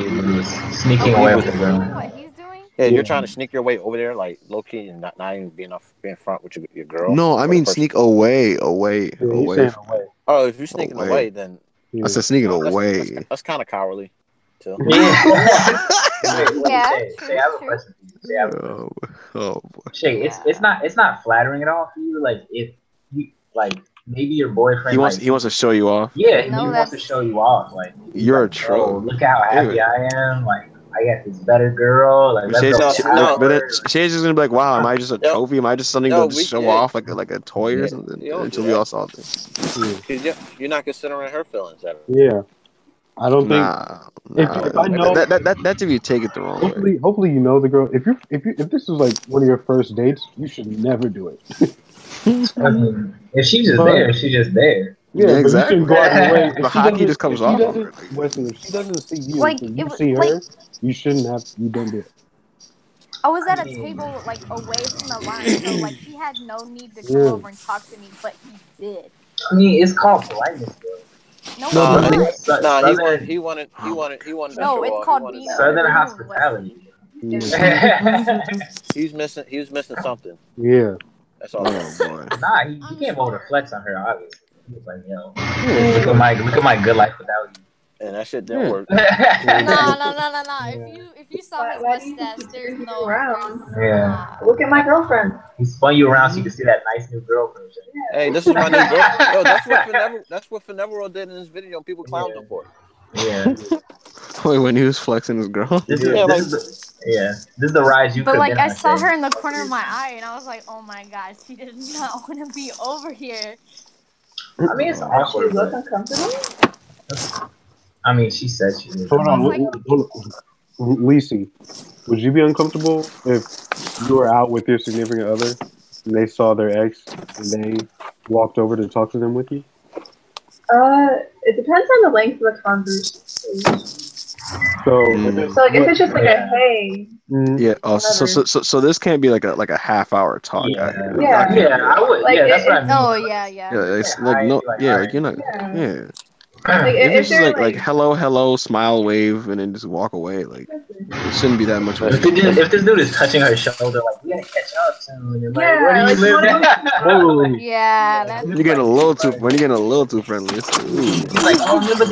Sneaking Oh, away what from he's them. doing? What he's doing? Yeah, Yeah. you're trying to sneak your way over there, like low key, and not even being front with your girl no, I or the mean person. sneak away, Yeah, he's away saying from away. Oh, if you're sneaking away. away, then I Yeah. said sneaking that's away. that's kind of cowardly, too. Yeah. Wait, Yeah, Shay, true, I have a true. question for you. Shay, I have a question. Oh, oh boy. Shay, Yeah. it's not flattering at all for you. Like if you like maybe your boyfriend like He wants to show you off. yeah, he No, maybe wants to that's show you off. Like maybe he's You're like, a oh, troll. look how happy Anyway, I am. Like I got this better girl. Like, let's Shay's, go No, but then out. Shay's just gonna be like, wow, am I just a Yo, trophy? Am I just something yo, to just show yeah, off like a toy or something? you don't do Until we that. all saw this. You're not considering her feelings ever. Yeah, I don't think Nah. if I know. That's if you take it the wrong way. Hopefully you know the girl. If this is like one of your first dates, you should never do it. I mean, if she's just But- there, she's just there. Yeah, but you exactly. shouldn't go out of your way. The hockey just comes off on her. Wesley, if she doesn't see you, Like, and it you was- see her, like- you shouldn't have. You don't do it. I was at a table like away from the line, so like he had no need to come Yeah. over and talk to me, but he did. I mean, it's called politeness, though. No, No, it's but- not. Nah, Southern- he wanted to No, show it's off. called He wanted being to- Southern rude, hospitality. He was missing something. Yeah. That's all. Oh boy. Nah, he came over to flex on her, obviously. He was like, yo, look at my good life without you. And that shit didn't work. No. If you saw his Why do you mustache, keep there's spinning no. you around? Yeah. Look at my girlfriend. He spun you around so you could see that nice new girlfriend. Hey, this is my new girl. Yo, that's what Finevero did in this video. And people clowned him for it. Yeah. Wait, when he was flexing his girl? This is the ride you could But have like been I on, saw Shay. her in the corner of my eye, and I was like, "Oh my god, she does not want to be over here." I mean, it's She awkward. look But, uncomfortable. I mean, she said she was. Hold on, Lacey, would you be uncomfortable if you were out with your significant other and they saw their ex and they walked over to talk to them with you? It depends on the length of the conversation. So, If it's just like a hey, Yeah. Oh, so this can't be like a half hour talk. Yeah. out here. Yeah, I would. Like, yeah, that's what I mean. Oh yeah. Yeah, it's like no. Yeah, like you're not. Yeah. like If if it's just they're like hello, smile, wave, and then just walk away, like it shouldn't be that much. If this dude is touching her shoulder, like we gotta catch up soon. And, like, Yeah, where do you like, live at? Yeah, that's You're getting a little too. When you're getting a little too friendly, it's He's like, oh, remember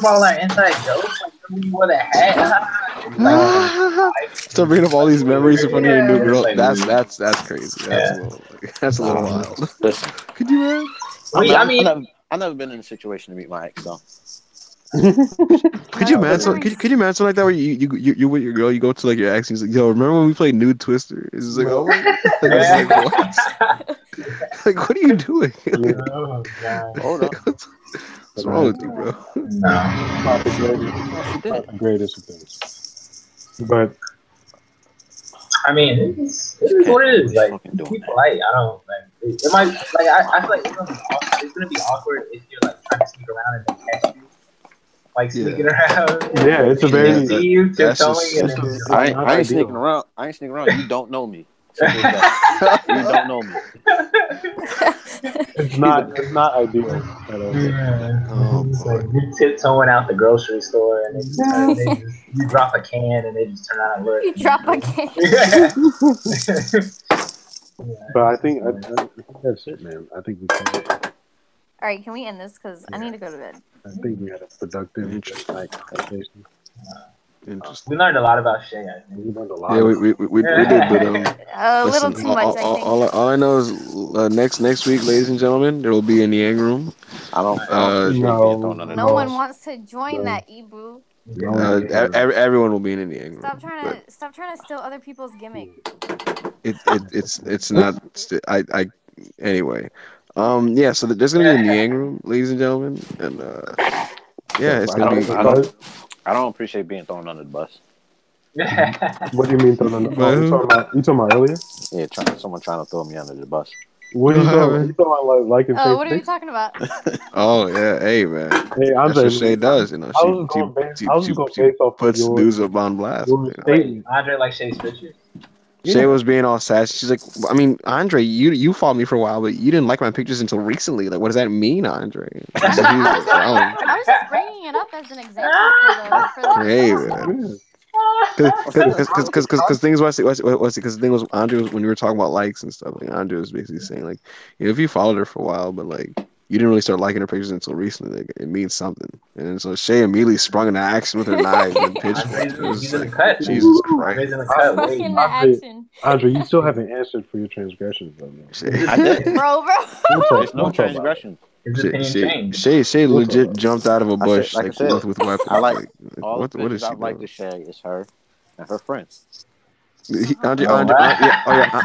all our inside jokes? Like, remember you wore that hat? still bringing up all these memories in front of your new girl. Like, That's crazy. That's a little wild. Listen, Could you, man? I've never been in a situation to meet my ex, though. Could you imagine something like that where you with your girl, you go to like your ex and he's like, yo, remember when we played Nude Twister? It's just like, oh my God. It's like, what? Like, what are you doing? Like, Oh, God. Hold on. what's wrong with you, bro? No. not the greatest of things. But I mean, it's what it is. Like, be polite. I don't like. It might like I feel like it's gonna be awkward if you're like trying to sneak around and they catch you, like sneaking around. yeah, it's a very. See you That's tiptoeing just- and that's then just- just I like, not ain't sneaking ideal. around. You don't know me. Simple as that. You don't know me. It's not ideal at all. Oh, It's boy. like you tiptoeing out the grocery store and you drop a can and they just turn around and look. you drop a can. But I think that's it, man. I think we can. All right, can we end this? Because I need to go to bed. I think we had a productive night conversation. Interesting. We learned a lot about Shay, I think. We learned a lot. Yeah, we did, but A little listen, too much, I think. all I know is next week, ladies and gentlemen, there will be a Yang room. I don't appreciate no. being thrown under the No bus. one wants to join that, Ebu. Everyone will be in the Yang room. Stop trying to steal other people's gimmick. It's not. I anyway. Yeah. So there's gonna be a Yang room, ladies and gentlemen, and yeah, it's gonna be. I don't appreciate being thrown under the bus. What do you mean? You talking about earlier? Yeah, someone trying to throw me under the bus. What are you talking about? Like and Oh, what are you talking about? Oh yeah, hey man. Hey, I'm That's what Shay does, you know. She puts dudes up on blast. Andre like Shay's picture. Shay was being all sassy. She's like, I mean, Andre, you followed me for a while, but you didn't like my pictures until recently. Like, what does that mean, Andre? So he was like, I was just bringing it up as an example for the hey man. Because things was because the thing was Andre was when we were talking about likes and stuff. Like Andre was basically saying like, you know, if you followed her for a while, but like you didn't really start liking her pictures until recently, like it means something. And so Shay immediately sprung into action with her knife and pitchfork. It was like, Jesus Christ. fucking action. Andre, you still haven't answered for your transgressions, though. Shay, I did. Bro. There's no transgression. Shay legit jumped out of a bush like I like said, with weapons. I like all what the is pictures she I like doing? to share is her and her friends.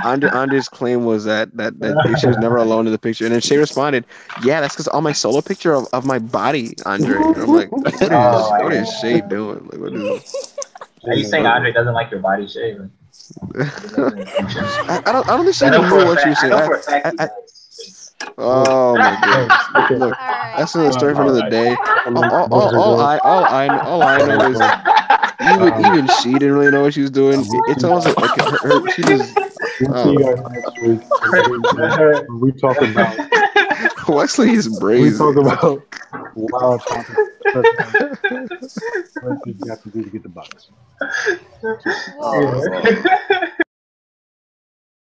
Andre's claim was that she was never alone in the picture, and then Shay responded, "Yeah, that's because on my solo picture of my body, Andre." And I'm like, what is Shay doing? Like, what is? Are you saying Andre doesn't like your body shape? I don't think she knew what she was saying. I know for a fact he does. Oh my goodness! Look, that's another story for another day. All I know is even she didn't really know what she was doing. It's almost like she just. We'll see you guys next week. We talk about Wesley is brazen. We talk about wild topics. What did you have to do to get the bucks? Whoa.